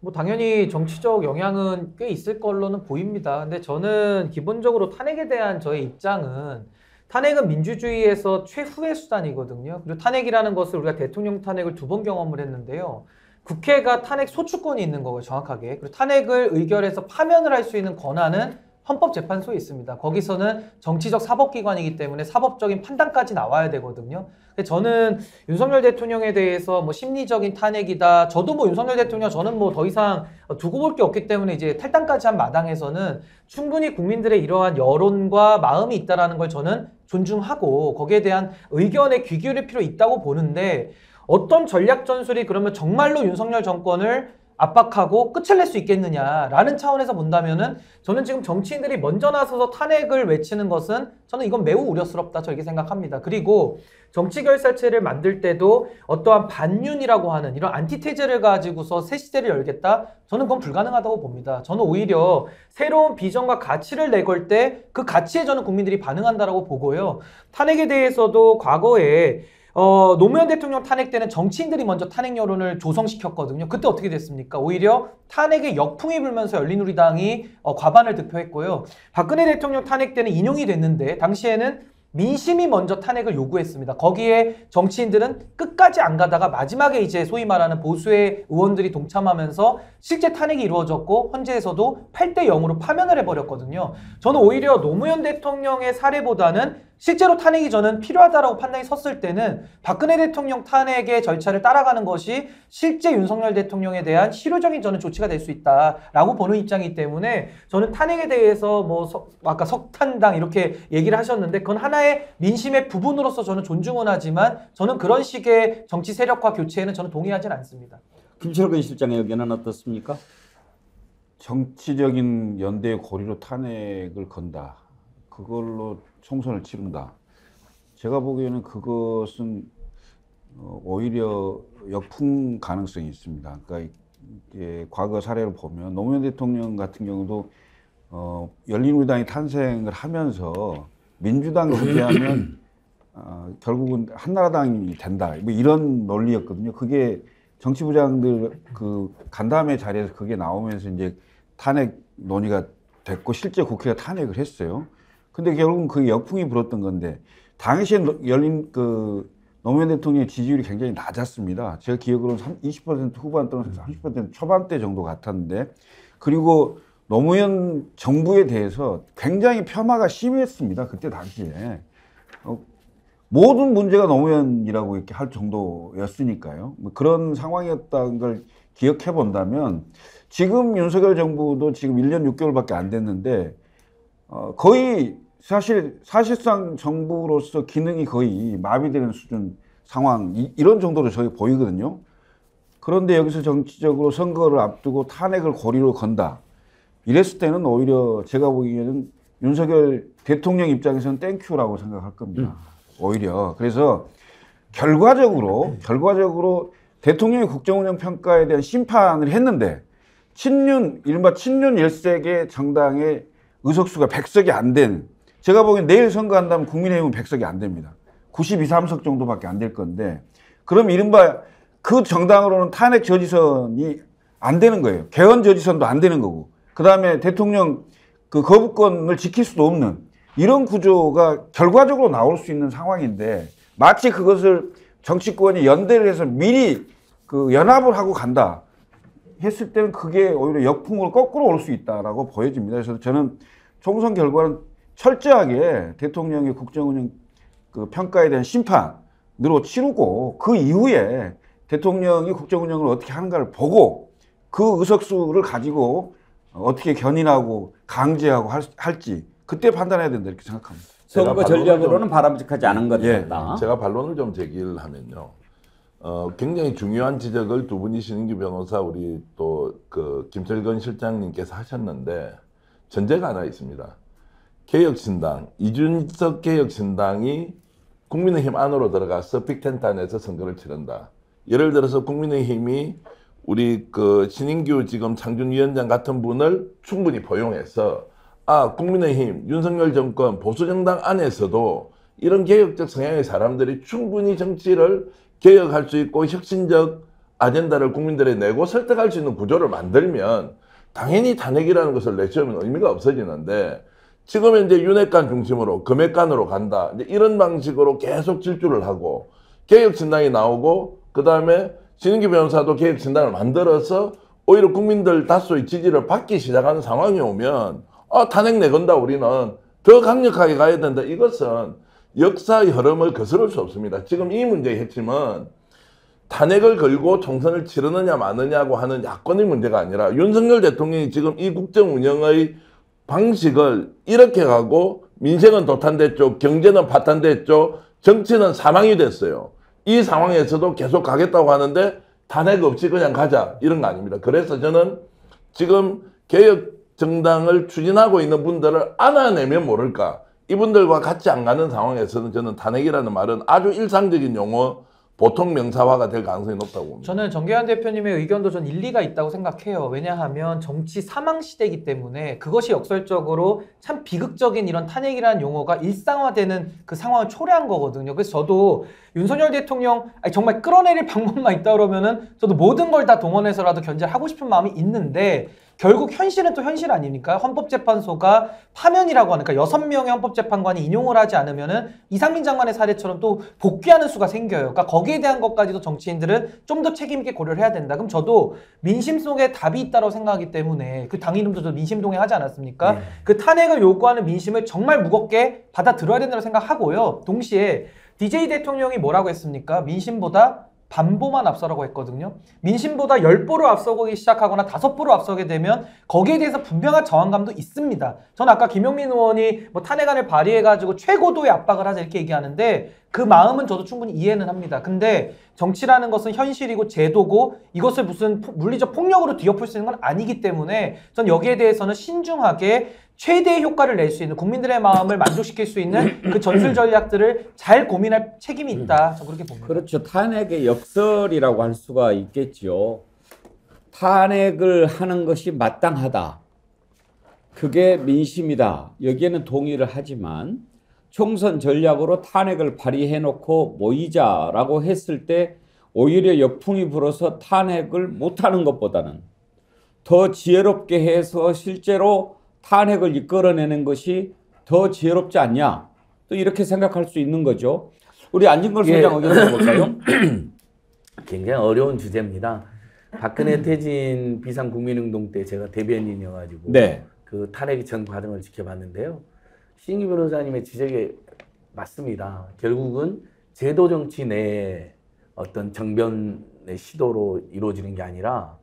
[SPEAKER 10] 뭐 당연히 정치적 영향은 꽤 있을 걸로는 보입니다. 근데 저는 기본적으로 탄핵에 대한 저의 입장은 탄핵은 민주주의에서 최후의 수단이거든요. 그리고 탄핵이라는 것을 우리가 대통령 탄핵을 2번 경험을 했는데요. 국회가 탄핵 소추권이 있는 거고요, 정확하게. 그리고 탄핵을 의결해서 파면을 할 수 있는 권한은 헌법재판소에 있습니다. 거기서는 정치적 사법기관이기 때문에 사법적인 판단까지 나와야 되거든요. 저는 윤석열 대통령에 대해서 뭐 심리적인 탄핵이다. 저도 뭐 윤석열 대통령 저는 뭐 더 이상 두고 볼 게 없기 때문에 이제 탈당까지 한 마당에서는 충분히 국민들의 이러한 여론과 마음이 있다라는 걸 저는 존중하고 거기에 대한 의견에 귀 기울일 필요 있다고 보는데 어떤 전략 전술이 그러면 정말로 윤석열 정권을 압박하고 끝을 낼 수 있겠느냐라는 차원에서 본다면은 저는 지금 정치인들이 먼저 나서서 탄핵을 외치는 것은 저는 이건 매우 우려스럽다 저렇게 생각합니다. 그리고 정치결사체를 만들 때도 어떠한 반윤이라고 하는 이런 안티테제를 가지고서 새 시대를 열겠다? 저는 그건 불가능하다고 봅니다. 저는 오히려 새로운 비전과 가치를 내걸 때 그 가치에 저는 국민들이 반응한다라고 보고요. 탄핵에 대해서도 과거에 노무현 대통령 탄핵 때는 정치인들이 먼저 탄핵 여론을 조성시켰거든요. 그때 어떻게 됐습니까? 오히려 탄핵에 역풍이 불면서 열린우리당이 과반을 득표했고요. 박근혜 대통령 탄핵 때는 인용이 됐는데 당시에는 민심이 먼저 탄핵을 요구했습니다. 거기에 정치인들은 끝까지 안 가다가 마지막에 이제 소위 말하는 보수의 의원들이 동참하면서 실제 탄핵이 이루어졌고 헌재에서도 8대 0으로 파면을 해버렸거든요. 저는 오히려 노무현 대통령의 사례보다는 실제로 탄핵이 저는 필요하다라고 판단이 섰을 때는 박근혜 대통령 탄핵의 절차를 따라가는 것이 실제 윤석열 대통령에 대한 실효적인 저는 조치가 될 수 있다라고 보는 입장이기 때문에 저는 탄핵에 대해서 뭐 아까 석탄당 이렇게 얘기를 하셨는데 그건 하나의 민심의 부분으로서 저는 존중은 하지만 저는 그런 식의 정치 세력화 교체에는 저는 동의하진 않습니다.
[SPEAKER 5] 김철근 실장의 의견은 어떻습니까?
[SPEAKER 6] 정치적인 연대의 고리로 탄핵을 건다. 그걸로 총선을 치른다. 제가 보기에는 그것은 오히려 역풍 가능성이 있습니다. 그러니까 이게 과거 사례를 보면 노무현 대통령 같은 경우도 열린우리당이 탄생을 하면서 민주당 지지하면 결국은 한나라당이 된다. 뭐 이런 논리였거든요. 그게 정치부장들 그 간담회 자리에서 그게 나오면서 이제 탄핵 논의가 됐고 실제 국회가 탄핵을 했어요. 근데 결국은 그게 역풍이 불었던 건데 당시에 노무현 대통령의 지지율이 굉장히 낮았습니다. 제가 기억으로는 20% 후반 또는 30% 초반대 정도 같았는데 그리고 노무현 정부에 대해서 굉장히 폄하가 심했습니다. 그때 당시에. 모든 문제가 노무현이라고 이렇게 할 정도였으니까요. 뭐 그런 상황이었다는 걸 기억해 본다면 지금 윤석열 정부도 지금 1년 6개월밖에 안 됐는데 거의 사실상 정부로서 기능이 거의 마비되는 수준 상황 이런 정도로 저희 보이거든요. 그런데 여기서 정치적으로 선거를 앞두고 탄핵을 고리로 건다. 이랬을 때는 오히려 제가 보기에는 윤석열 대통령 입장에서는 땡큐라고 생각할 겁니다. 오히려. 그래서 결과적으로 대통령의 국정운영 평가에 대한 심판을 했는데 이른바 친윤 일색의 정당의 의석수가 100석이 안 된, 제가 보기엔 내일 선거한다면 국민의힘은 100석이 안 됩니다. 92, 3석 정도밖에 안 될 건데, 그럼 이른바 그 정당으로는 탄핵 저지선이 안 되는 거예요. 개헌 저지선도 안 되는 거고, 그 다음에 대통령 그 거부권을 지킬 수도 없는 이런 구조가 결과적으로 나올 수 있는 상황인데, 마치 그것을 정치권이 연대를 해서 미리 그 연합을 하고 간다 했을 때는 그게 오히려 역풍으로 거꾸로 올 수 있다라고 보여집니다. 그래서 저는 총선 결과는 철저하게 대통령의 국정운영 그 평가에 대한 심판으로 치르고 그 이후에 대통령이 국정운영을 어떻게 하는가를 보고 그 의석수를 가지고 어떻게 견인하고 강제하고 할지 그때 판단해야 된다 이렇게 생각합니다.
[SPEAKER 5] 선거 전략으로는 바람직하지 않은 것 같다.
[SPEAKER 9] 제가 반론을 좀 제기를 하면요. 굉장히 중요한 지적을 두 분이 신인규 변호사 우리 또 그 김철근 실장님께서 하셨는데 전제가 하나 있습니다. 개혁신당, 이준석 개혁신당이 국민의힘 안으로 들어가서 빅텐트 안에서 선거를 치른다. 예를 들어서 국민의힘이 우리 그 신인규 지금 창준위원장 같은 분을 충분히 포용해서 국민의힘, 윤석열 정권, 보수정당 안에서도 이런 개혁적 성향의 사람들이 충분히 정치를 개혁할 수 있고 혁신적 아젠다를 국민들에 내고 설득할 수 있는 구조를 만들면 당연히 탄핵이라는 것을 내세우면 의미가 없어지는데 지금 현재 윤핵관 중심으로 금핵관으로 간다. 이제 이런 방식으로 계속 질주를 하고 개혁신당이 나오고 그 다음에 신인규 변호사도 개혁신당을 만들어서 오히려 국민들 다수의 지지를 받기 시작하는 상황이 오면 탄핵 내건다 우리는 더 강력하게 가야 된다. 이것은 역사의 흐름을 거스를 수 없습니다. 지금 이 문제의 핵심은 탄핵을 걸고 총선을 치르느냐 마느냐고 하는 야권의 문제가 아니라 윤석열 대통령이 지금 이 국정 운영의 방식을 이렇게 가고 민생은 도탄됐죠. 경제는 파탄됐죠. 정치는 사망이 됐어요. 이 상황에서도 계속 가겠다고 하는데 탄핵 없이 그냥 가자 이런 거 아닙니다. 그래서 저는 지금 개혁 정당을 추진하고 있는 분들을 안아내면 모를까. 이분들과 같이 안 가는 상황에서는 저는 탄핵이라는 말은 아주 일상적인 용어, 보통 명사화가 될 가능성이 높다고 봅니다.
[SPEAKER 10] 저는 정계환 대표님의 의견도 전 일리가 있다고 생각해요. 왜냐하면 정치 사망 시대이기 때문에 그것이 역설적으로 참 비극적인 이런 탄핵이라는 용어가 일상화되는 그 상황을 초래한 거거든요. 그래서 저도 윤석열 대통령 정말 끌어내릴 방법만 있다 그러면은 저도 모든 걸 다 동원해서라도 견제를 하고 싶은 마음이 있는데 결국 현실은 또 현실 아닙니까? 헌법재판소가 파면이라고 하는, 그러니까 6명의 헌법재판관이 인용을 하지 않으면은 이상민 장관의 사례처럼 또 복귀하는 수가 생겨요. 그러니까 거기에 대한 것까지도 정치인들은 좀 더 책임 있게 고려를 해야 된다. 그럼 저도 민심 속에 답이 있다고 생각하기 때문에 그 당 이름도 저 민심동에 하지 않았습니까? 네. 그 탄핵을 요구하는 민심을 정말 무겁게 받아들여야 된다고 생각하고요. 동시에 DJ 대통령이 뭐라고 했습니까? 민심보다 반보만 앞서라고 했거든요. 민심보다 10보로 앞서기 시작하거나 5보로 앞서게 되면 거기에 대해서 분명한 저항감도 있습니다. 전 아까 김용민 의원이 뭐 탄핵안을 발의해가지고 최고도의 압박을 하자 이렇게 얘기하는데 그 마음은 저도 충분히 이해는 합니다. 근데 정치라는 것은 현실이고 제도고 이것을 무슨 물리적 폭력으로 뒤엎을 수 있는 건 아니기 때문에 전 여기에 대해서는 신중하게 최대의 효과를 낼 수 있는, 국민들의 마음을 만족시킬 수 있는 그 전술 전략들을 잘 고민할 책임이 있다. 저 그렇게 봅니다.
[SPEAKER 5] 그렇죠. 탄핵의 역설이라고 할 수가 있겠죠. 탄핵을 하는 것이 마땅하다. 그게 민심이다. 여기에는 동의를 하지만 총선 전략으로 탄핵을 발의해놓고 모이자라고 했을 때 오히려 역풍이 불어서 탄핵을 못하는 것보다는 더 지혜롭게 해서 실제로 탄핵을 이끌어내는 것이 더 지혜롭지 않냐. 또 이렇게 생각할 수 있는 거죠. 우리 안진걸 소장 의견 들어볼까요?
[SPEAKER 7] 굉장히 어려운 주제입니다. 박근혜 퇴진 비상국민운동 때 제가 대변인이어가지고
[SPEAKER 5] 네.
[SPEAKER 7] 그 탄핵 전 과정을 지켜봤는데요. 신기 변호사님의 지적에 맞습니다. 결국은 제도 정치 내에 어떤 정변의 시도로 이루어지는 게 아니라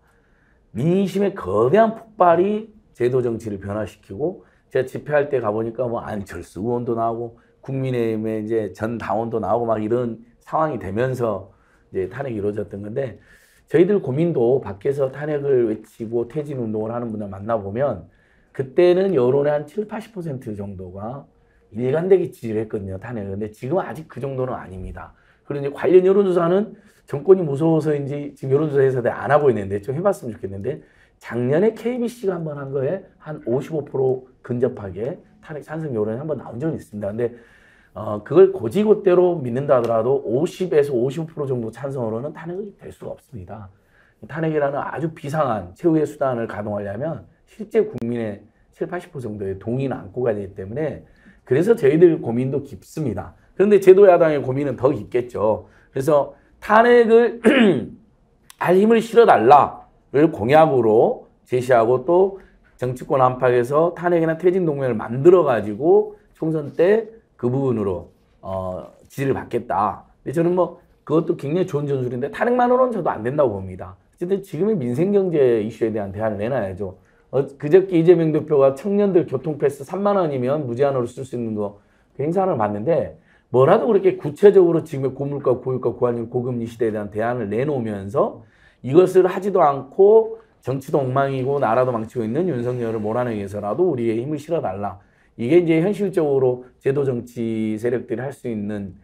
[SPEAKER 7] 민심의 거대한 폭발이 제도 정치를 변화시키고, 제가 집회할 때 가보니까 뭐 안철수 의원도 나오고 국민의힘의 이제 전 당원도 나오고 막 이런 상황이 되면서 이제 탄핵이 이루어졌던 건데, 저희들 고민도 밖에서 탄핵을 외치고 퇴진 운동을 하는 분들 만나보면 그때는 여론의 한 70~80% 정도가 일관되게 지지를 했거든요, 탄핵을. 근데 지금은 아직 그 정도는 아닙니다. 그리고 이제 관련 여론조사는 정권이 무서워서인지 지금 여론조사에서 안 하고 있는데 좀 해봤으면 좋겠는데, 작년에 KBC가 한번 한 거에 한 55% 근접하게 탄핵 찬성 여론이 한번 나온 적이 있습니다. 근데 그걸 고지고대로 믿는다 하더라도 50에서 55% 정도 찬성으로는 탄핵이 될 수가 없습니다. 탄핵이라는 아주 비상한 최후의 수단을 가동하려면 실제 국민의 70~80% 정도의 동의는 안고 가야 되기 때문에, 그래서 저희들 고민도 깊습니다. 그런데 제도야당의 고민은 더 깊겠죠. 그래서 탄핵을 할 힘을 실어달라를 공약으로 제시하고, 또 정치권 안팎에서 탄핵이나 퇴진 동맹을 만들어가지고 총선 때 그 부분으로 지지를 받겠다. 근데 저는 뭐 그것도 굉장히 좋은 전술인데 탄핵만으로는 저도 안 된다고 봅니다. 어쨌든 지금의 민생경제 이슈에 대한 대안을 내놔야죠. 그저께 이재명 대표가 청년들 교통패스 3만 원이면 무제한으로 쓸 수 있는 거 그 행사를 봤는데, 뭐라도 그렇게 구체적으로 지금의 고물가, 고유가, 고환율, 고금리 시대에 대한 대안을 내놓으면서 이것을 하지도 않고 정치도 엉망이고 나라도 망치고 있는 윤석열을 몰아내기 위해서라도 우리의 힘을 실어달라. 이게 이제 현실적으로 제도 정치 세력들이 할 수 있는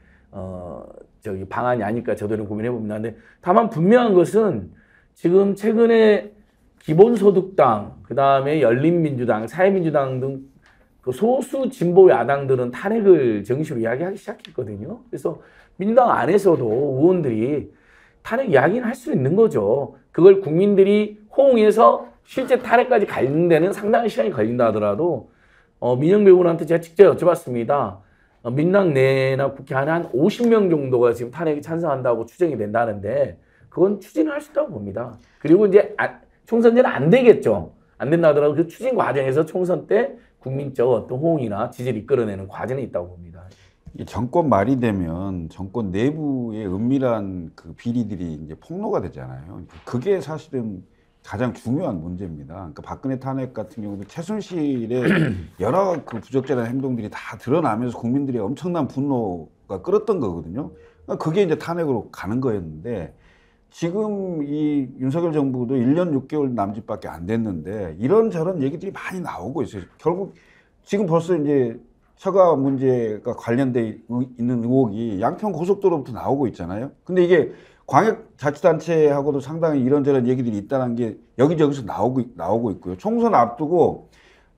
[SPEAKER 7] 방안이 아닐까 저도 고민해 봅니다. 근데 다만 분명한 것은 지금 최근에 기본소득당, 그 다음에 열린민주당, 사회민주당 등 그 소수 진보 야당들은 탄핵을 정식으로 이야기하기 시작했거든요. 그래서 민주당 안에서도 의원들이 탄핵 이야기는 할 수 있는 거죠. 그걸 국민들이 호응해서 실제 탄핵까지 가는 데는 상당한 시간이 걸린다 하더라도 민영배 의원한테 제가 직접 여쭤봤습니다. 민당 내나 국회 안에 한 50명 정도가 지금 탄핵에 찬성한다고 추정이 된다는데 그건 추진을 할 수 있다고 봅니다. 그리고 이제 총선 전에 안 되겠죠. 안 된다 하더라도 그 추진 과정에서 총선 때 국민적 어떤 호응이나 지지를 이끌어내는 과정이 있다고 봅니다.
[SPEAKER 6] 이 정권 말이 되면 정권 내부의 은밀한 그 비리들이 이제 폭로가 되잖아요. 그게 사실은 가장 중요한 문제입니다. 그러니까 박근혜 탄핵 같은 경우도 최순실의 여러 그 부적절한 행동들이 다 드러나면서 국민들이 엄청난 분노가 끌었던 거거든요. 그러니까 그게 이제 탄핵으로 가는 거였는데 지금 이 윤석열 정부도 1년 6개월 남짓밖에 안 됐는데 이런저런 얘기들이 많이 나오고 있어요. 결국 지금 벌써 이제 처가 문제가 관련돼 있는 의혹이 양평 고속도로부터 나오고 있잖아요. 근데 이게 광역자치단체하고도 상당히 이런저런 얘기들이 있다는 게 여기저기서 나오고 있고요. 총선 앞두고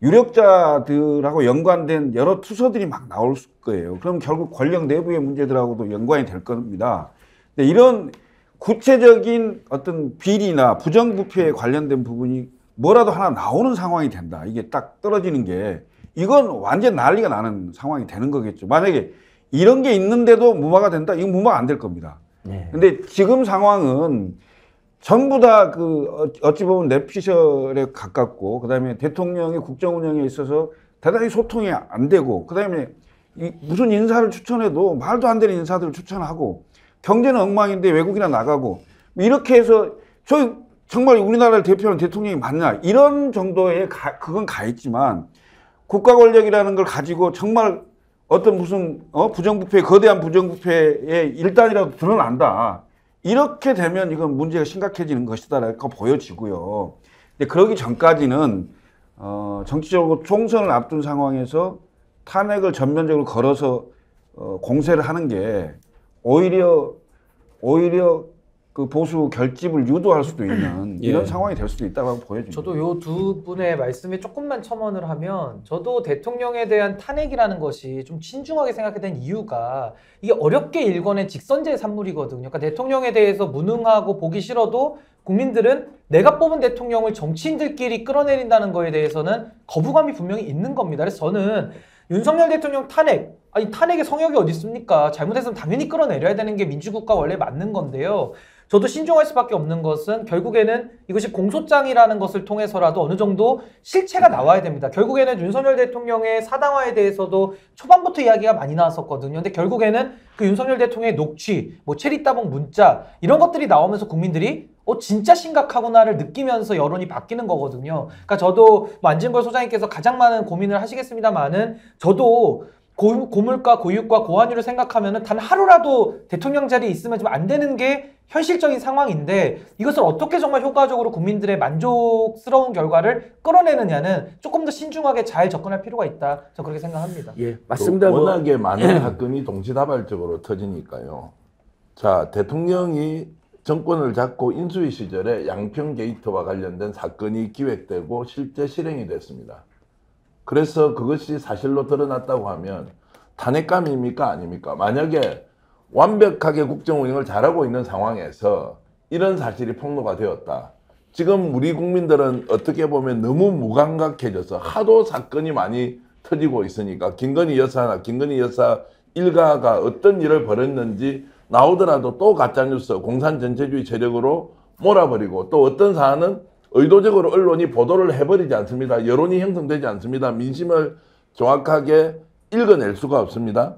[SPEAKER 6] 유력자들하고 연관된 여러 투서들이 막 나올 거예요. 그럼 결국 권력 내부의 문제들하고도 연관이 될 겁니다. 근데 이런 구체적인 어떤 비리나 부정부패에 관련된 부분이 뭐라도 하나 나오는 상황이 된다. 이게 딱 떨어지는 게 이건 완전 난리가 나는 상황이 되는 거겠죠. 만약에 이런 게 있는데도 무마가 된다? 이건 무마가 안 될 겁니다. 근데 지금 상황은 전부 다 그 어찌 보면 뇌피셜에 가깝고 그다음에 대통령의 국정 운영에 있어서 대단히 소통이 안 되고 그다음에 무슨 인사를 추천해도 말도 안 되는 인사들을 추천하고 경제는 엉망인데 외국이나 나가고 이렇게 해서 정말 우리나라를 대표하는 대통령이 맞나 이런 정도의 그건 가 있지만 국가 권력이라는 걸 가지고 정말 어떤 무슨 부정부패 거대한 부정부패의 일단이라도 드러난다. 이렇게 되면 이건 문제가 심각해지는 것이다라고 보여지고요. 근데 그러기 전까지는 정치적으로 총선을 앞둔 상황에서 탄핵을 전면적으로 걸어서 공세를 하는 게 오히려 그 보수 결집을 유도할 수도 있는 이런 상황이 될 수도 있다고 보여집니다.
[SPEAKER 10] 저도 요 두 분의 말씀에 조금만 첨언을 하면 저도 대통령에 대한 탄핵이라는 것이 좀 신중하게 생각해야 되는 이유가 이게 어렵게 일궈낸 직선제의 산물이거든요. 그러니까 대통령에 대해서 무능하고 보기 싫어도 국민들은 내가 뽑은 대통령을 정치인들끼리 끌어내린다는 거에 대해서는 거부감이 분명히 있는 겁니다. 그래서 저는 윤석열 대통령 탄핵, 아니 탄핵의 성역이 어디 있습니까? 잘못했으면 당연히 끌어내려야 되는 게 민주국가 원래 맞는 건데요. 저도 신중할 수밖에 없는 것은 결국에는 이것이 공소장이라는 것을 통해서라도 어느 정도 실체가 나와야 됩니다. 결국에는 윤석열 대통령의 사당화에 대해서도 초반부터 이야기가 많이 나왔었거든요. 근데 결국에는 그 윤석열 대통령의 녹취, 뭐 체리따봉 문자 이런 것들이 나오면서 국민들이 진짜 심각하구나를 느끼면서 여론이 바뀌는 거거든요. 그러니까 저도 안진걸 소장님께서 가장 많은 고민을 하시겠습니다만은 저도 고물가, 고유가, 고환율을 생각하면은 단 하루라도 대통령 자리에 있으면 좀 안 되는 게 현실적인 상황인데 이것을 어떻게 정말 효과적으로 국민들의 만족스러운 결과를 끌어내느냐는 조금 더 신중하게 잘 접근할 필요가 있다. 저는 그렇게 생각합니다.
[SPEAKER 7] 예, 맞습니다.
[SPEAKER 9] 워낙에 많은 사건이 동시다발적으로 터지니까요. 자, 대통령이 정권을 잡고 인수위 시절에 양평 게이트와 관련된 사건이 기획되고 실제 실행이 됐습니다. 그래서 그것이 사실로 드러났다고 하면 탄핵감입니까? 아닙니까? 만약에 완벽하게 국정 운영을 잘하고 있는 상황에서 이런 사실이 폭로가 되었다. 지금 우리 국민들은 어떻게 보면 너무 무감각해져서 하도 사건이 많이 터지고 있으니까 김건희 여사나 김건희 여사 일가가 어떤 일을 벌였는지 나오더라도 또 가짜뉴스, 공산전체주의 세력으로 몰아버리고 또 어떤 사안은 의도적으로 언론이 보도를 해버리지 않습니다. 여론이 형성되지 않습니다. 민심을 정확하게 읽어낼 수가 없습니다.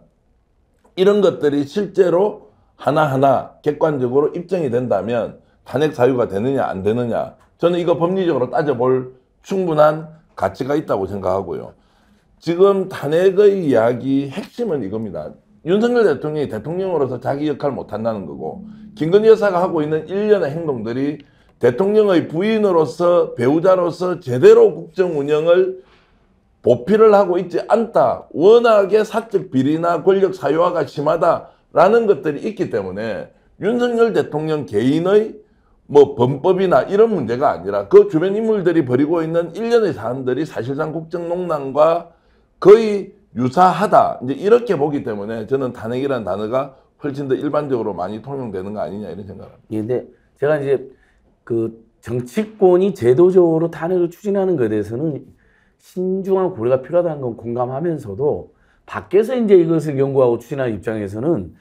[SPEAKER 9] 이런 것들이 실제로 하나하나 객관적으로 입증이 된다면 탄핵 사유가 되느냐 안 되느냐 저는 이거 법리적으로 따져볼 충분한 가치가 있다고 생각하고요. 지금 탄핵의 이야기 핵심은 이겁니다. 윤석열 대통령이 대통령으로서 자기 역할을 못한다는 거고 김건희 여사가 하고 있는 일련의 행동들이 대통령의 부인으로서 배우자로서 제대로 국정 운영을 보필을 하고 있지 않다. 워낙에 사적 비리나 권력 사유화가 심하다라는 것들이 있기 때문에 윤석열 대통령 개인의 뭐 범법이나 이런 문제가 아니라 그 주변 인물들이 벌이고 있는 일련의 사안들이 사실상 국정농단과 거의 유사하다. 이제 이렇게 보기 때문에 저는 탄핵이라는 단어가 훨씬 더 일반적으로 많이 통용되는 거 아니냐 이런 생각을 합니다.
[SPEAKER 7] 예, 근데 제가 이제 그 정치권이 제도적으로 탄핵을 추진하는 것에 대해서는 신중한 고려가 필요하다는 건 공감하면서도 밖에서 이제 이것을 연구하고 추진하는 입장에서는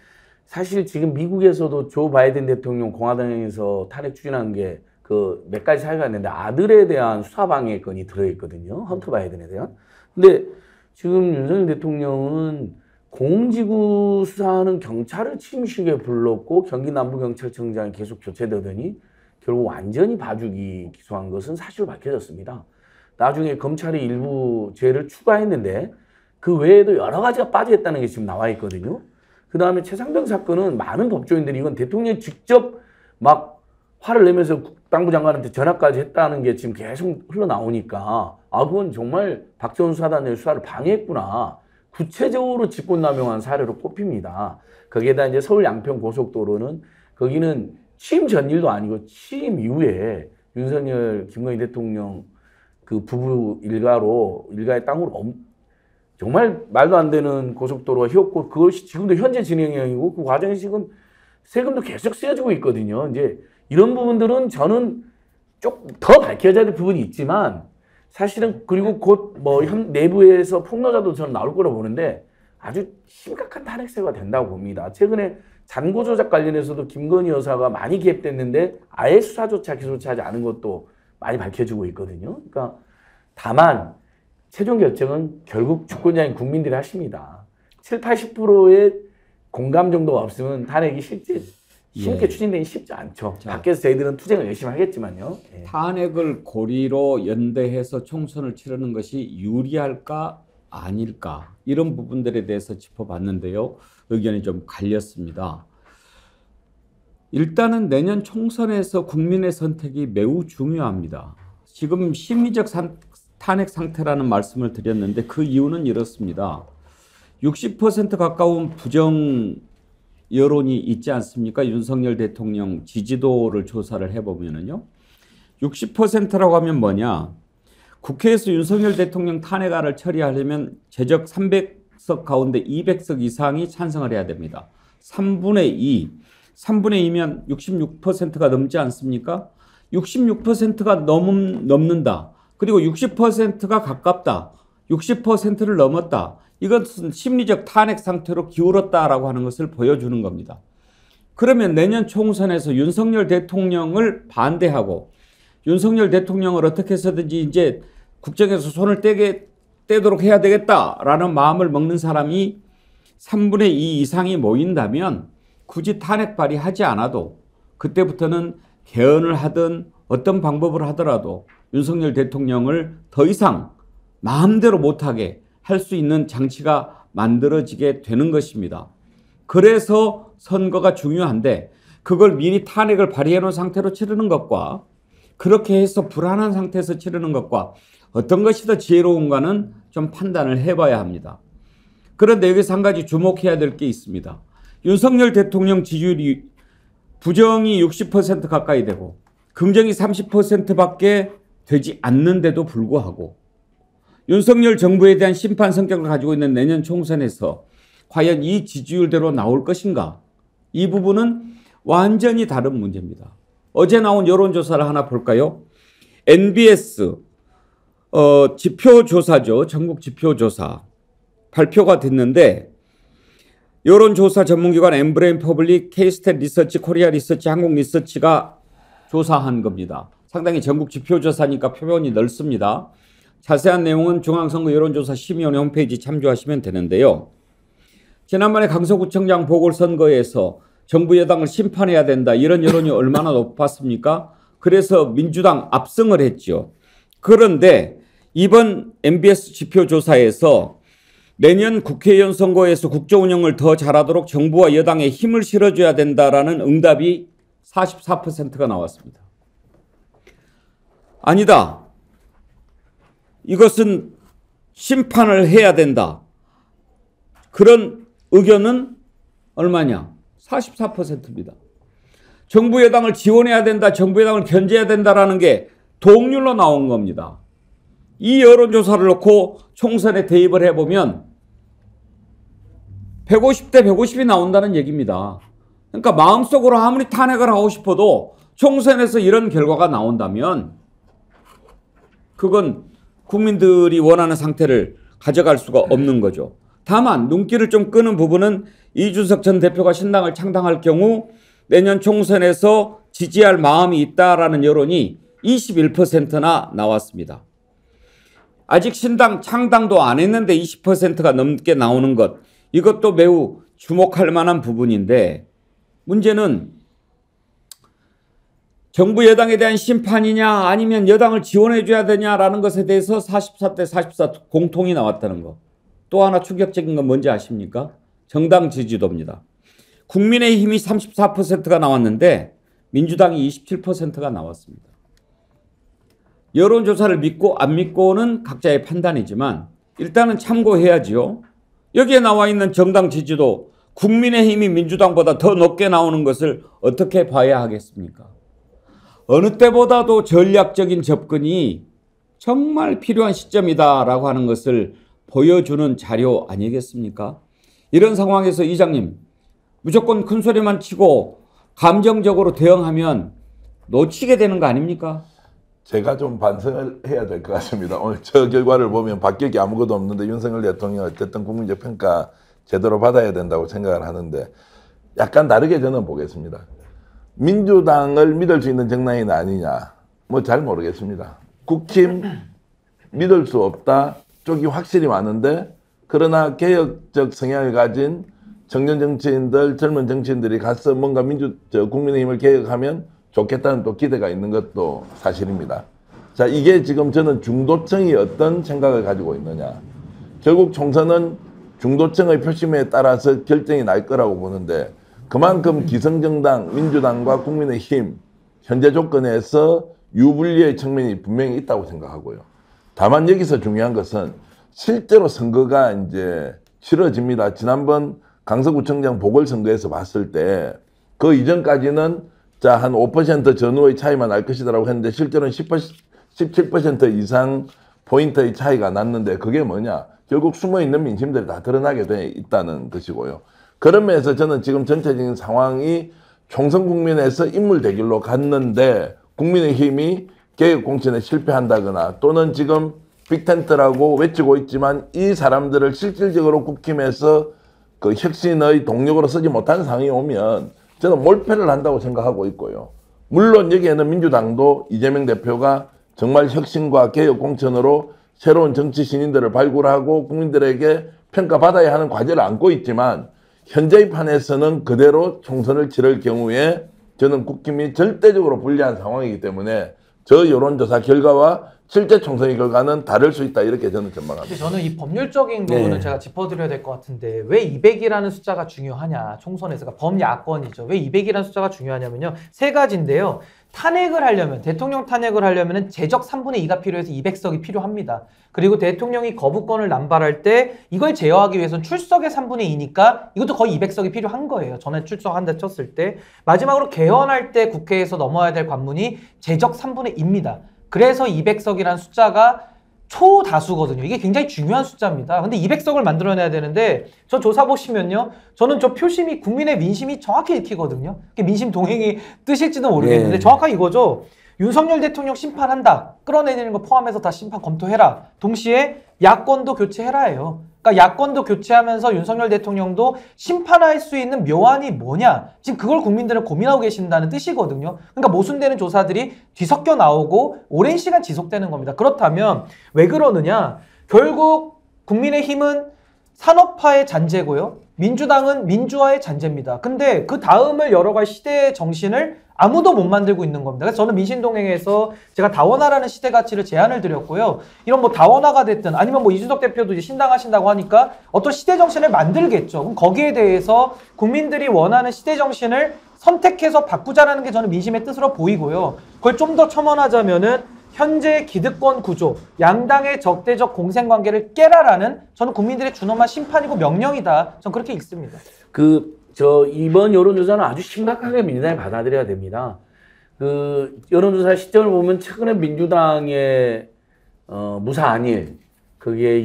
[SPEAKER 7] 사실 지금 미국에서도 조 바이든 대통령 공화당에서 탄핵 추진한 게 그 몇 가지 사유가 있는데 아들에 대한 수사방해건이 들어있거든요. 헌터 바이든에 대한. 근데 지금 윤석열 대통령은 공직구 수사하는 경찰을 침식에 불렀고 경기 남부경찰청장이 계속 교체되더니 결국 완전히 봐주기 기소한 것은 사실로 밝혀졌습니다. 나중에 검찰이 일부 죄를 추가했는데 그 외에도 여러 가지가 빠져있다는 게 지금 나와 있거든요. 그 다음에 최상병 사건은 많은 법조인들이 이건 대통령이 직접 막 화를 내면서 국방부 장관한테 전화까지 했다는 게 지금 계속 흘러나오니까 아 그건 정말 박정훈 수사단의 수사를 방해했구나. 구체적으로 직권남용한 사례로 꼽힙니다. 거기에다 이제 서울 양평 고속도로는 거기는 취임 전 일도 아니고 취임 이후에 윤석열 김건희 대통령 그 부부 일가의 땅으로 정말 말도 안 되는 고속도로가 휘었고 그것이 지금도 현재 진행형이고 그 과정이 지금 세금도 계속 쓰여지고 있거든요. 이제 이런 부분들은 저는 좀 더 밝혀져야 될 부분이 있지만 사실은 그리고 곧 뭐 내부에서 폭로자도 저는 나올 거라고 보는데 아주 심각한 탄핵사가 된다고 봅니다. 최근에 잔고 조작 관련해서도 김건희 여사가 많이 개입됐는데 아예 수사조차 기소조차 하지 않은 것도 많이 밝혀지고 있거든요. 그러니까 다만 최종 결정은 결국 주권자인 국민들이 하십니다. 7, 80%의 공감 정도가 없으면 탄핵이 실제 쉽게 추진되기 쉽지 않죠. 밖에서 저희들은 투쟁을 열심히 하겠지만요. 예.
[SPEAKER 5] 탄핵을 고리로 연대해서 총선을 치르는 것이 유리할까 아닐까 이런 부분들에 대해서 짚어봤는데요. 의견이 좀 갈렸습니다. 일단은 내년 총선에서 국민의 선택이 매우 중요합니다. 지금 심리적 탄핵 상태라는 말씀을 드렸는데 그 이유는 이렇습니다. 60% 가까운 부정 여론이 있지 않습니까? 윤석열 대통령 지지도를 조사를 해보면은요. 60%라고 하면 뭐냐? 국회에서 윤석열 대통령 탄핵안을 처리하려면 제적 300석 가운데 200석 이상이 찬성을 해야 됩니다. 3분의 2. 3분의 2면 66%가 넘지 않습니까? 66%가 넘는다. 그리고 60%가 가깝다. 60%를 넘었다. 이것은 심리적 탄핵 상태로 기울었다라고 하는 것을 보여주는 겁니다. 그러면 내년 총선에서 윤석열 대통령을 반대하고 윤석열 대통령을 어떻게 해서든지 이제 국정에서 손을 떼도록 해야 되겠다라는 마음을 먹는 사람이 3분의 2 이상이 모인다면 굳이 탄핵 발의하지 않아도 그때부터는 개헌을 하든 어떤 방법을 하더라도 윤석열 대통령을 더 이상 마음대로 못하게 할 수 있는 장치가 만들어지게 되는 것입니다. 그래서 선거가 중요한데 그걸 미리 탄핵을 발의해 놓은 상태로 치르는 것과 그렇게 해서 불안한 상태에서 치르는 것과 어떤 것이 더 지혜로운가는 좀 판단을 해봐야 합니다. 그런데 여기서 한 가지 주목해야 될 게 있습니다. 윤석열 대통령 지지율이 부정이 60% 가까이 되고 긍정이 30%밖에 되지 않는데도 불구하고 윤석열 정부에 대한 심판 성격을 가지고 있는 내년 총선에서 과연 이 지지율대로 나올 것인가? 이 부분은 완전히 다른 문제입니다. 어제 나온 여론조사를 하나 볼까요? NBS 지표조사죠. 전국 지표조사 발표가 됐는데 여론조사 전문기관 엠브레인 퍼블릭, K-스탯 리서치, 코리아 리서치, 한국 리서치가 조사한 겁니다. 상당히 전국 지표조사니까 표본이 넓습니다. 자세한 내용은 중앙선거 여론조사 심의위원회 홈페이지 참조하시면 되는데요. 지난번에 강서구청장 보궐선거에서 정부 여당을 심판해야 된다 이런 여론이 얼마나 높았습니까? 그래서 민주당 압승을 했죠. 그런데 이번 MBS 지표조사에서 내년 국회의원 선거에서 국정운영을 더 잘하도록 정부와 여당에 힘을 실어줘야 된다라는 응답이 44%가 나왔습니다. 아니다. 이것은 심판을 해야 된다. 그런 의견은 얼마냐? 44%입니다. 정부 여당을 지원해야 된다. 정부 여당을 견제해야 된다라는 게 동률로 나온 겁니다. 이 여론조사를 놓고 총선에 대입을 해보면 150대 150이 나온다는 얘기입니다. 그러니까 마음속으로 아무리 탄핵을 하고 싶어도 총선에서 이런 결과가 나온다면 그건 국민들이 원하는 상태를 가져갈 수가 없는 거죠. 다만 눈길을 좀 끄는 부분은 이준석 전 대표가 신당을 창당할 경우 내년 총선에서 지지할 마음이 있다라는 여론이 21%나 나왔습니다. 아직 신당 창당도 안 했는데 20%가 넘게 나오는 것, 이것도 매우 주목할 만한 부분인데, 문제는 정부 여당에 대한 심판이냐 아니면 여당을 지원해 줘야 되냐라는 것에 대해서 44대 44 공통이 나왔다는 거. 또 하나 충격적인 건 뭔지 아십니까? 정당 지지도입니다. 국민의힘이 34%가 나왔는데 민주당이 27%가 나왔습니다. 여론조사를 믿고 안 믿고는 각자의 판단이지만 일단은 참고해야지요. 여기에 나와 있는 정당 지지도 국민의힘이 민주당보다 더 높게 나오는 것을 어떻게 봐야 하겠습니까? 어느 때보다도 전략적인 접근이 정말 필요한 시점이다라고 하는 것을 보여주는 자료 아니겠습니까? 이런 상황에서 이장님, 무조건 큰 소리만 치고 감정적으로 대응하면 놓치게 되는 거 아닙니까?
[SPEAKER 9] 제가 좀 반성을 해야 될 것 같습니다. 오늘 저 결과를 보면 바뀔 게 아무것도 없는데 윤석열 대통령 어쨌든 국민적 평가 제대로 받아야 된다고 생각을 하는데 약간 다르게 저는 보겠습니다. 민주당을 믿을 수 있는 정당이 아니냐, 뭐 잘 모르겠습니다. 국힘 믿을 수 없다 쪽이 확실히 많은데, 그러나 개혁적 성향을 가진 청년 정치인들, 젊은 정치인들이 가서 뭔가 국민의힘을 개혁하면 좋겠다는 또 기대가 있는 것도 사실입니다. 자, 이게 지금 저는 중도층이 어떤 생각을 가지고 있느냐. 결국 총선은 중도층의 표심에 따라서 결정이 날 거라고 보는데, 그만큼 기성정당, 민주당과 국민의힘 현재 조건에서 유불리의 측면이 분명히 있다고 생각하고요. 다만 여기서 중요한 것은 실제로 선거가 이제 치러집니다. 지난번 강서구청장 보궐선거에서 봤을 때 그 이전까지는 자, 한 5% 전후의 차이만 날 것이다라고 했는데 실제로는 17% 이상 포인트의 차이가 났는데, 그게 뭐냐? 결국 숨어있는 민심들이 다 드러나게 돼 있다는 것이고요. 그런 면에서 저는 지금 전체적인 상황이 총선 국면에서 인물 대결로 갔는데 국민의힘이 개혁 공천에 실패한다거나 또는 지금 빅텐트라고 외치고 있지만 이 사람들을 실질적으로 국힘에서 그 혁신의 동력으로 쓰지 못하는 상황이 오면 저는 몰패를 한다고 생각하고 있고요. 물론 여기에는 민주당도 이재명 대표가 정말 혁신과 개혁 공천으로 새로운 정치 신인들을 발굴하고 국민들에게 평가받아야 하는 과제를 안고 있지만 현재의 판에서는 그대로 총선을 치를 경우에 저는 국힘이 절대적으로 불리한 상황이기 때문에 저 여론조사 결과와 실제 총선의 결과는 다를 수 있다, 이렇게 저는 전망합니다.
[SPEAKER 10] 저는 이 법률적인 부분은
[SPEAKER 7] 네.
[SPEAKER 10] 제가 짚어드려야 될 것 같은데, 왜 200이라는 숫자가 중요하냐, 총선에서. 그러니까 범야권이죠. 왜 200이라는 숫자가 중요하냐면요, 세 가지인데요. 탄핵을 하려면, 대통령 탄핵을 하려면 재적 3분의 2가 필요해서 200석이 필요합니다. 그리고 대통령이 거부권을 남발할 때 이걸 제어하기 위해서는 출석의 3분의 2니까 이것도 거의 200석이 필요한 거예요. 전에 출석한다 쳤을 때. 마지막으로 개헌할 때 국회에서 넘어야 될 관문이 재적 3분의 2입니다. 그래서 200석이라는 숫자가 초다수거든요. 이게 굉장히 중요한 숫자입니다. 근데 200석을 만들어내야 되는데, 저 조사 보시면요, 저는 저 표심이, 국민의 민심이 정확히 읽히거든요. 그게 민심 동행이 뜻일지도 모르겠는데 정확하게 이거죠. 윤석열 대통령 심판한다, 끌어내리는 거 포함해서 다 심판 검토해라. 동시에 야권도 교체해라예요. 그러니까 야권도 교체하면서 윤석열 대통령도 심판할 수 있는 묘안이 뭐냐, 지금 그걸 국민들은 고민하고 계신다는 뜻이거든요. 그러니까 모순되는 조사들이 뒤섞여 나오고 오랜 시간 지속되는 겁니다. 그렇다면 왜 그러느냐, 결국 국민의힘은 산업화의 잔재고요, 민주당은 민주화의 잔재입니다. 근데 그 다음을 열어갈 시대의 정신을 아무도 못 만들고 있는 겁니다. 그래서 저는 민신동행에서 제가 다원화라는 시대 가치를 제안을 드렸고요. 이런 뭐 다원화가 됐든 아니면 뭐 이준석 대표도 이제 신당하신다고 하니까 어떤 시대 정신을 만들겠죠. 그럼 거기에 대해서 국민들이 원하는 시대 정신을 선택해서 바꾸자라는 게 저는 민심의 뜻으로 보이고요. 그걸 좀 더 첨언하자면은 현재 기득권 구조, 양당의 적대적 공생관계를 깨라라는, 저는 국민들의 준엄한 심판이고 명령이다, 저는 그렇게 읽습니다.
[SPEAKER 7] 이번 여론조사는 아주 심각하게 민주당이 받아들여야 됩니다. 여론조사 시점을 보면 최근에 민주당의 무사 안일, 그게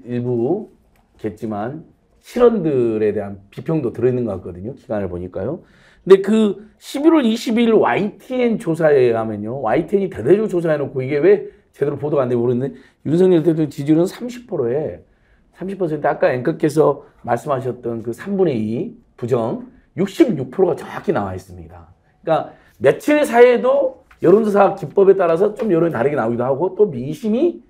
[SPEAKER 7] 일부겠지만 실언들에 대한 비평도 들어있는 것 같거든요. 기간을 보니까요. 근데 11월 22일 YTN 조사에 의하면요, YTN이 대대적으로 조사해놓고 이게 왜 제대로 보도가 안 되고 모르는데, 윤석열 대통령 지지율은 30%에 30%, 아까 앵커께서 말씀하셨던 그 3분의 2 부정 66%가 정확히 나와 있습니다. 그러니까 며칠 사이에도 여론조사 기법에 따라서 좀 여론이 다르게 나오기도 하고, 또 민심이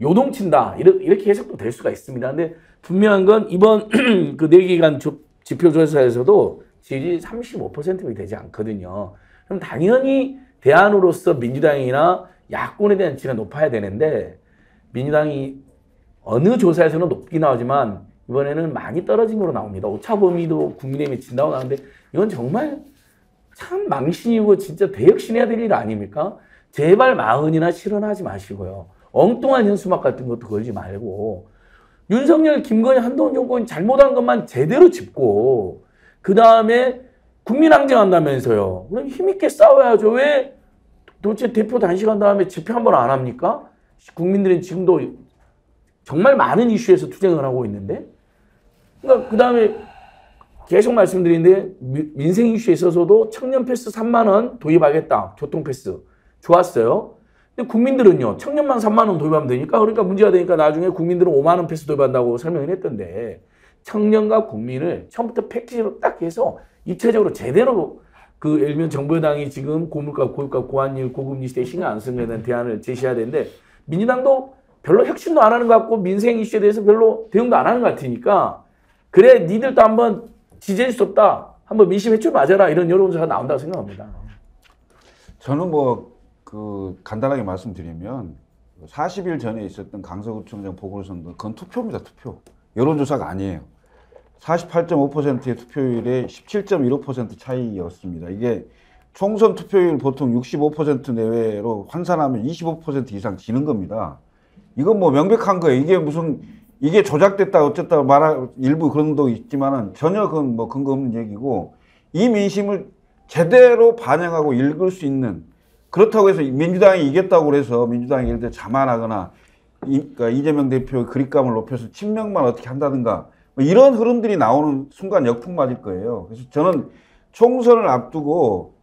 [SPEAKER 7] 요동친다 이렇게 해석도 될 수가 있습니다. 근데 분명한 건 이번 그 내기간 지표조사에서도 지지율이 35%밖에 되지 않거든요. 그럼 당연히 대안으로서 민주당이나 야권에 대한 지지가 높아야 되는데 민주당이 어느 조사에서는 높게 나오지만 이번에는 많이 떨어진 걸로 나옵니다. 오차 범위도 국민의힘이 진다고 나오는데 이건 정말 참 망신이고 진짜 대역신해야 될 일 아닙니까? 제발 마흔이나 실언하지 마시고요. 엉뚱한 현수막 같은 것도 걸지 말고 윤석열, 김건희, 한동훈 정권이 잘못한 것만 제대로 짚고 그 다음에 국민항쟁한다면서요. 그럼 힘있게 싸워야죠. 왜 도대체 대표 단식한 다음에 집회 한 번 안 합니까? 국민들은 지금도 정말 많은 이슈에서 투쟁을 하고 있는데 그러니까 그 다음에 계속 말씀드리는데 민생 이슈에 있어서도 청년 패스 3만 원 도입하겠다. 교통 패스. 좋았어요. 근데 국민들은요. 청년만 3만 원 도입하면 되니까 그러니까 문제가 되니까 나중에 국민들은 5만 원 패스 도입한다고 설명을 했던데 청년과 국민을 처음부터 패키지로 딱 해서 입체적으로 제대로 그 예를 들면 정부 여당이 지금 고물가, 고유가, 고환율, 고금리 시대에 신경 안 쓰는 거에 대한 대안을 제시해야 되는데 민주당도 별로 혁신도 안 하는 것 같고 민생 이슈에 대해서 별로 대응도 안 하는 것 같으니까 그래 니들도 한번 지지할 수 없다. 한번 민심 회출 맞아라. 이런 여론조사가 나온다고 생각합니다.
[SPEAKER 6] 저는 간단하게 말씀드리면 40일 전에 있었던 강서구청장 보궐선거 그건 투표입니다. 투표. 여론조사가 아니에요. 48.5%의 투표율에 17.15% 차이였습니다. 이게 총선 투표율 보통 65% 내외로 환산하면 25% 이상 지는 겁니다. 이건 명백한 거예요. 이게 조작됐다 어쨌다 일부 그런 것도 있지만은 전혀 그건 근거 없는 얘기고 이 민심을 제대로 반영하고 읽을 수 있는 그렇다고 해서 민주당이 이겼다고 해서 민주당이 예를 들어 자만하거나 그러니까 이재명 대표의 그립감을 높여서 친명만 어떻게 한다든가 이런 흐름들이 나오는 순간 역풍 맞을 거예요. 그래서 저는 총선을 앞두고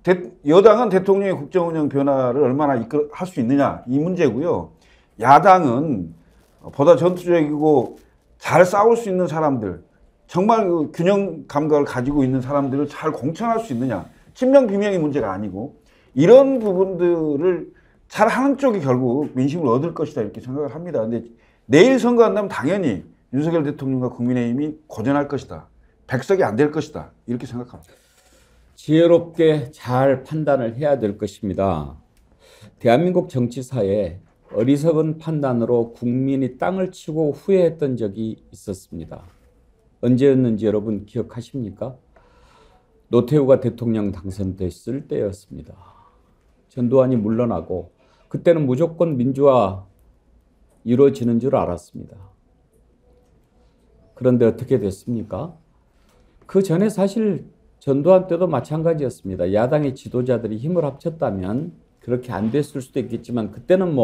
[SPEAKER 6] 여당은 대통령의 국정운영 변화를 얼마나 할 수 있느냐 이 문제고요. 야당은 보다 전투적이고 잘 싸울 수 있는 사람들 정말 그 균형 감각을 가지고 있는 사람들을 잘 공천할 수 있느냐 친명 비명이 문제가 아니고 이런 부분들을 잘 하는 쪽이 결국 민심을 얻을 것이다 이렇게 생각을 합니다. 근데 내일 선거한다면 당연히 윤석열 대통령과 국민의힘이 고전할 것이다. 100석이 안 될 것이다. 이렇게 생각합니다.
[SPEAKER 5] 지혜롭게 잘 판단을 해야 될 것입니다. 대한민국 정치사에 어리석은 판단으로 국민이 땅을 치고 후회했던 적이 있었습니다. 언제였는지 여러분 기억하십니까? 노태우가 대통령 당선됐을 때였습니다. 전두환이 물러나고 그때는 무조건 민주화 이루어지는 줄 알았습니다. 그런데 어떻게 됐습니까? 그 전에 사실 전두환 때도 마찬가지였습니다. 야당의 지도자들이 힘을 합쳤다면 그렇게 안 됐을 수도 있겠지만 그때는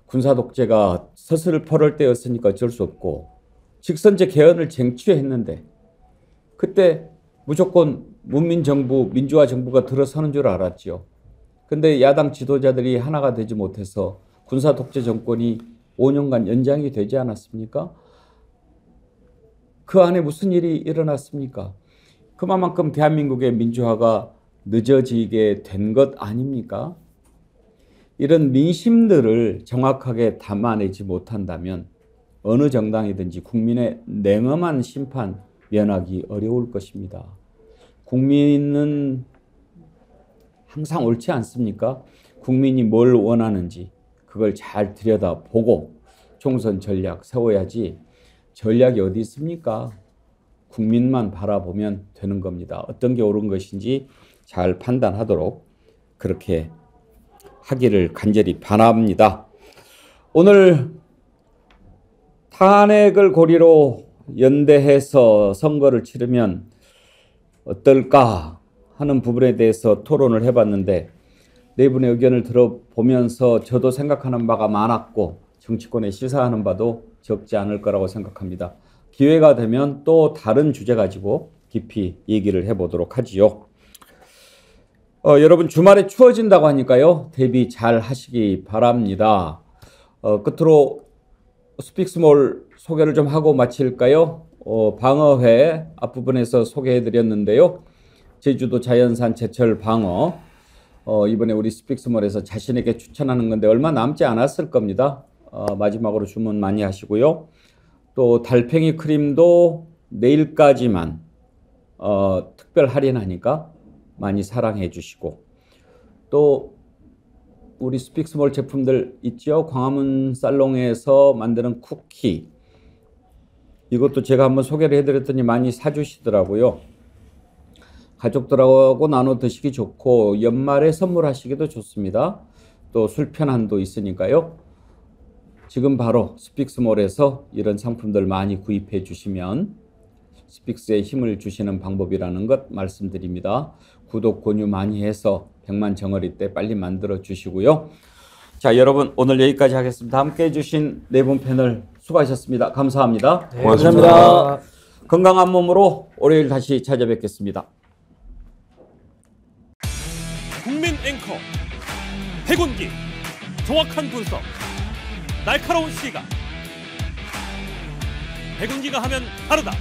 [SPEAKER 5] 군사 독재가 서슬퍼럴 때였으니까 어쩔 수 없고 직선제 개헌을 쟁취했는데 그때 무조건 문민정부, 민주화 정부가 들어서는 줄 알았죠. 근데 야당 지도자들이 하나가 되지 못해서 군사 독재 정권이 5년간 연장이 되지 않았습니까? 그 안에 무슨 일이 일어났습니까? 그만큼 대한민국의 민주화가 늦어지게 된 것 아닙니까? 이런 민심들을 정확하게 담아내지 못한다면 어느 정당이든지 국민의 냉엄한 심판 면하기 어려울 것입니다. 국민은 항상 옳지 않습니까? 국민이 뭘 원하는지 그걸 잘 들여다보고 총선 전략 세워야지 전략이 어디 있습니까? 국민만 바라보면 되는 겁니다. 어떤 게 옳은 것인지 잘 판단하도록 그렇게 하기를 간절히 바랍니다. 오늘 탄핵을 고리로 연대해서 선거를 치르면 어떨까 하는 부분에 대해서 토론을 해봤는데 네 분의 의견을 들어보면서 저도 생각하는 바가 많았고 정치권에 시사하는 바도 적지 않을 거라고 생각합니다. 기회가 되면 또 다른 주제 가지고 깊이 얘기를 해보도록 하지요. 여러분 주말에 추워진다고 하니까요. 대비 잘 하시기 바랍니다. 끝으로 스픽스몰 소개를 좀 하고 마칠까요? 방어회 앞부분에서 소개해드렸는데요. 제주도 자연산 제철 방어 이번에 우리 스픽스몰에서 자신에게 추천하는 건데 얼마 남지 않았을 겁니다. 마지막으로 주문 많이 하시고요. 또 달팽이 크림도 내일까지만 특별 할인하니까 많이 사랑해 주시고, 또 우리 스픽스몰 제품들 있죠. 광화문 살롱에서 만드는 쿠키, 이것도 제가 한번 소개를 해드렸더니 많이 사주시더라고요. 가족들하고 나눠 드시기 좋고 연말에 선물하시기도 좋습니다. 또 술편한도 있으니까요. 지금 바로 스픽스몰에서 이런 상품들 많이 구입해 주시면 스픽스에 힘을 주시는 방법이라는 것 말씀드립니다. 구독, 권유 많이 해서 100만 정어리 때 빨리 만들어 주시고요. 자, 여러분 오늘 여기까지 하겠습니다. 함께 해주신 네 분 패널 수고하셨습니다. 감사합니다.
[SPEAKER 9] 네, 고맙습니다.
[SPEAKER 5] 감사합니다. 건강한 몸으로 월요일 다시 찾아뵙겠습니다.
[SPEAKER 4] 국민 앵커 해군기, 정확한 분석, 날카로운 시각. 해군기가 하면 다르다.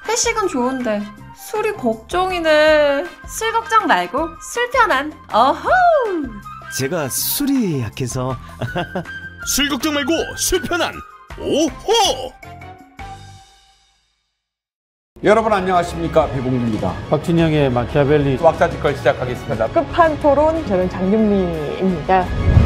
[SPEAKER 2] 회식은 좋은데 술이 걱정이네.
[SPEAKER 3] 술 걱정 말고 술 편한 어허.
[SPEAKER 1] 제가 술이 약해서 술 걱정 말고 술 편한 오호.
[SPEAKER 5] 여러분 안녕하십니까, 배봉주입니다.
[SPEAKER 7] 박진영의 마키아벨리
[SPEAKER 8] 끝판 토론, 저는 장윤미입니다.